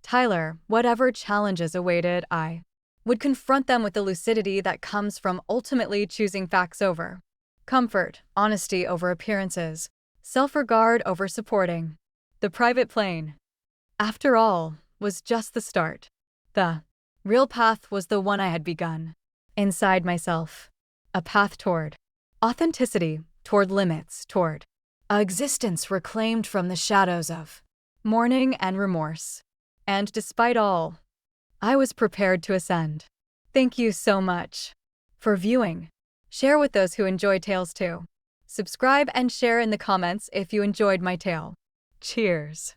Tyler, whatever challenges awaited, I would confront them with the lucidity that comes from ultimately choosing facts over comfort, honesty over appearances, self-regard over supporting. The private plane, after all, was just the start. The real path was the one I had begun inside myself. A path toward authenticity, toward limits, toward a existence reclaimed from the shadows of mourning and remorse. And despite all, I was prepared to ascend. Thank you so much for viewing. Share with those who enjoy tales too. Subscribe and share in the comments if you enjoyed my tale. Cheers.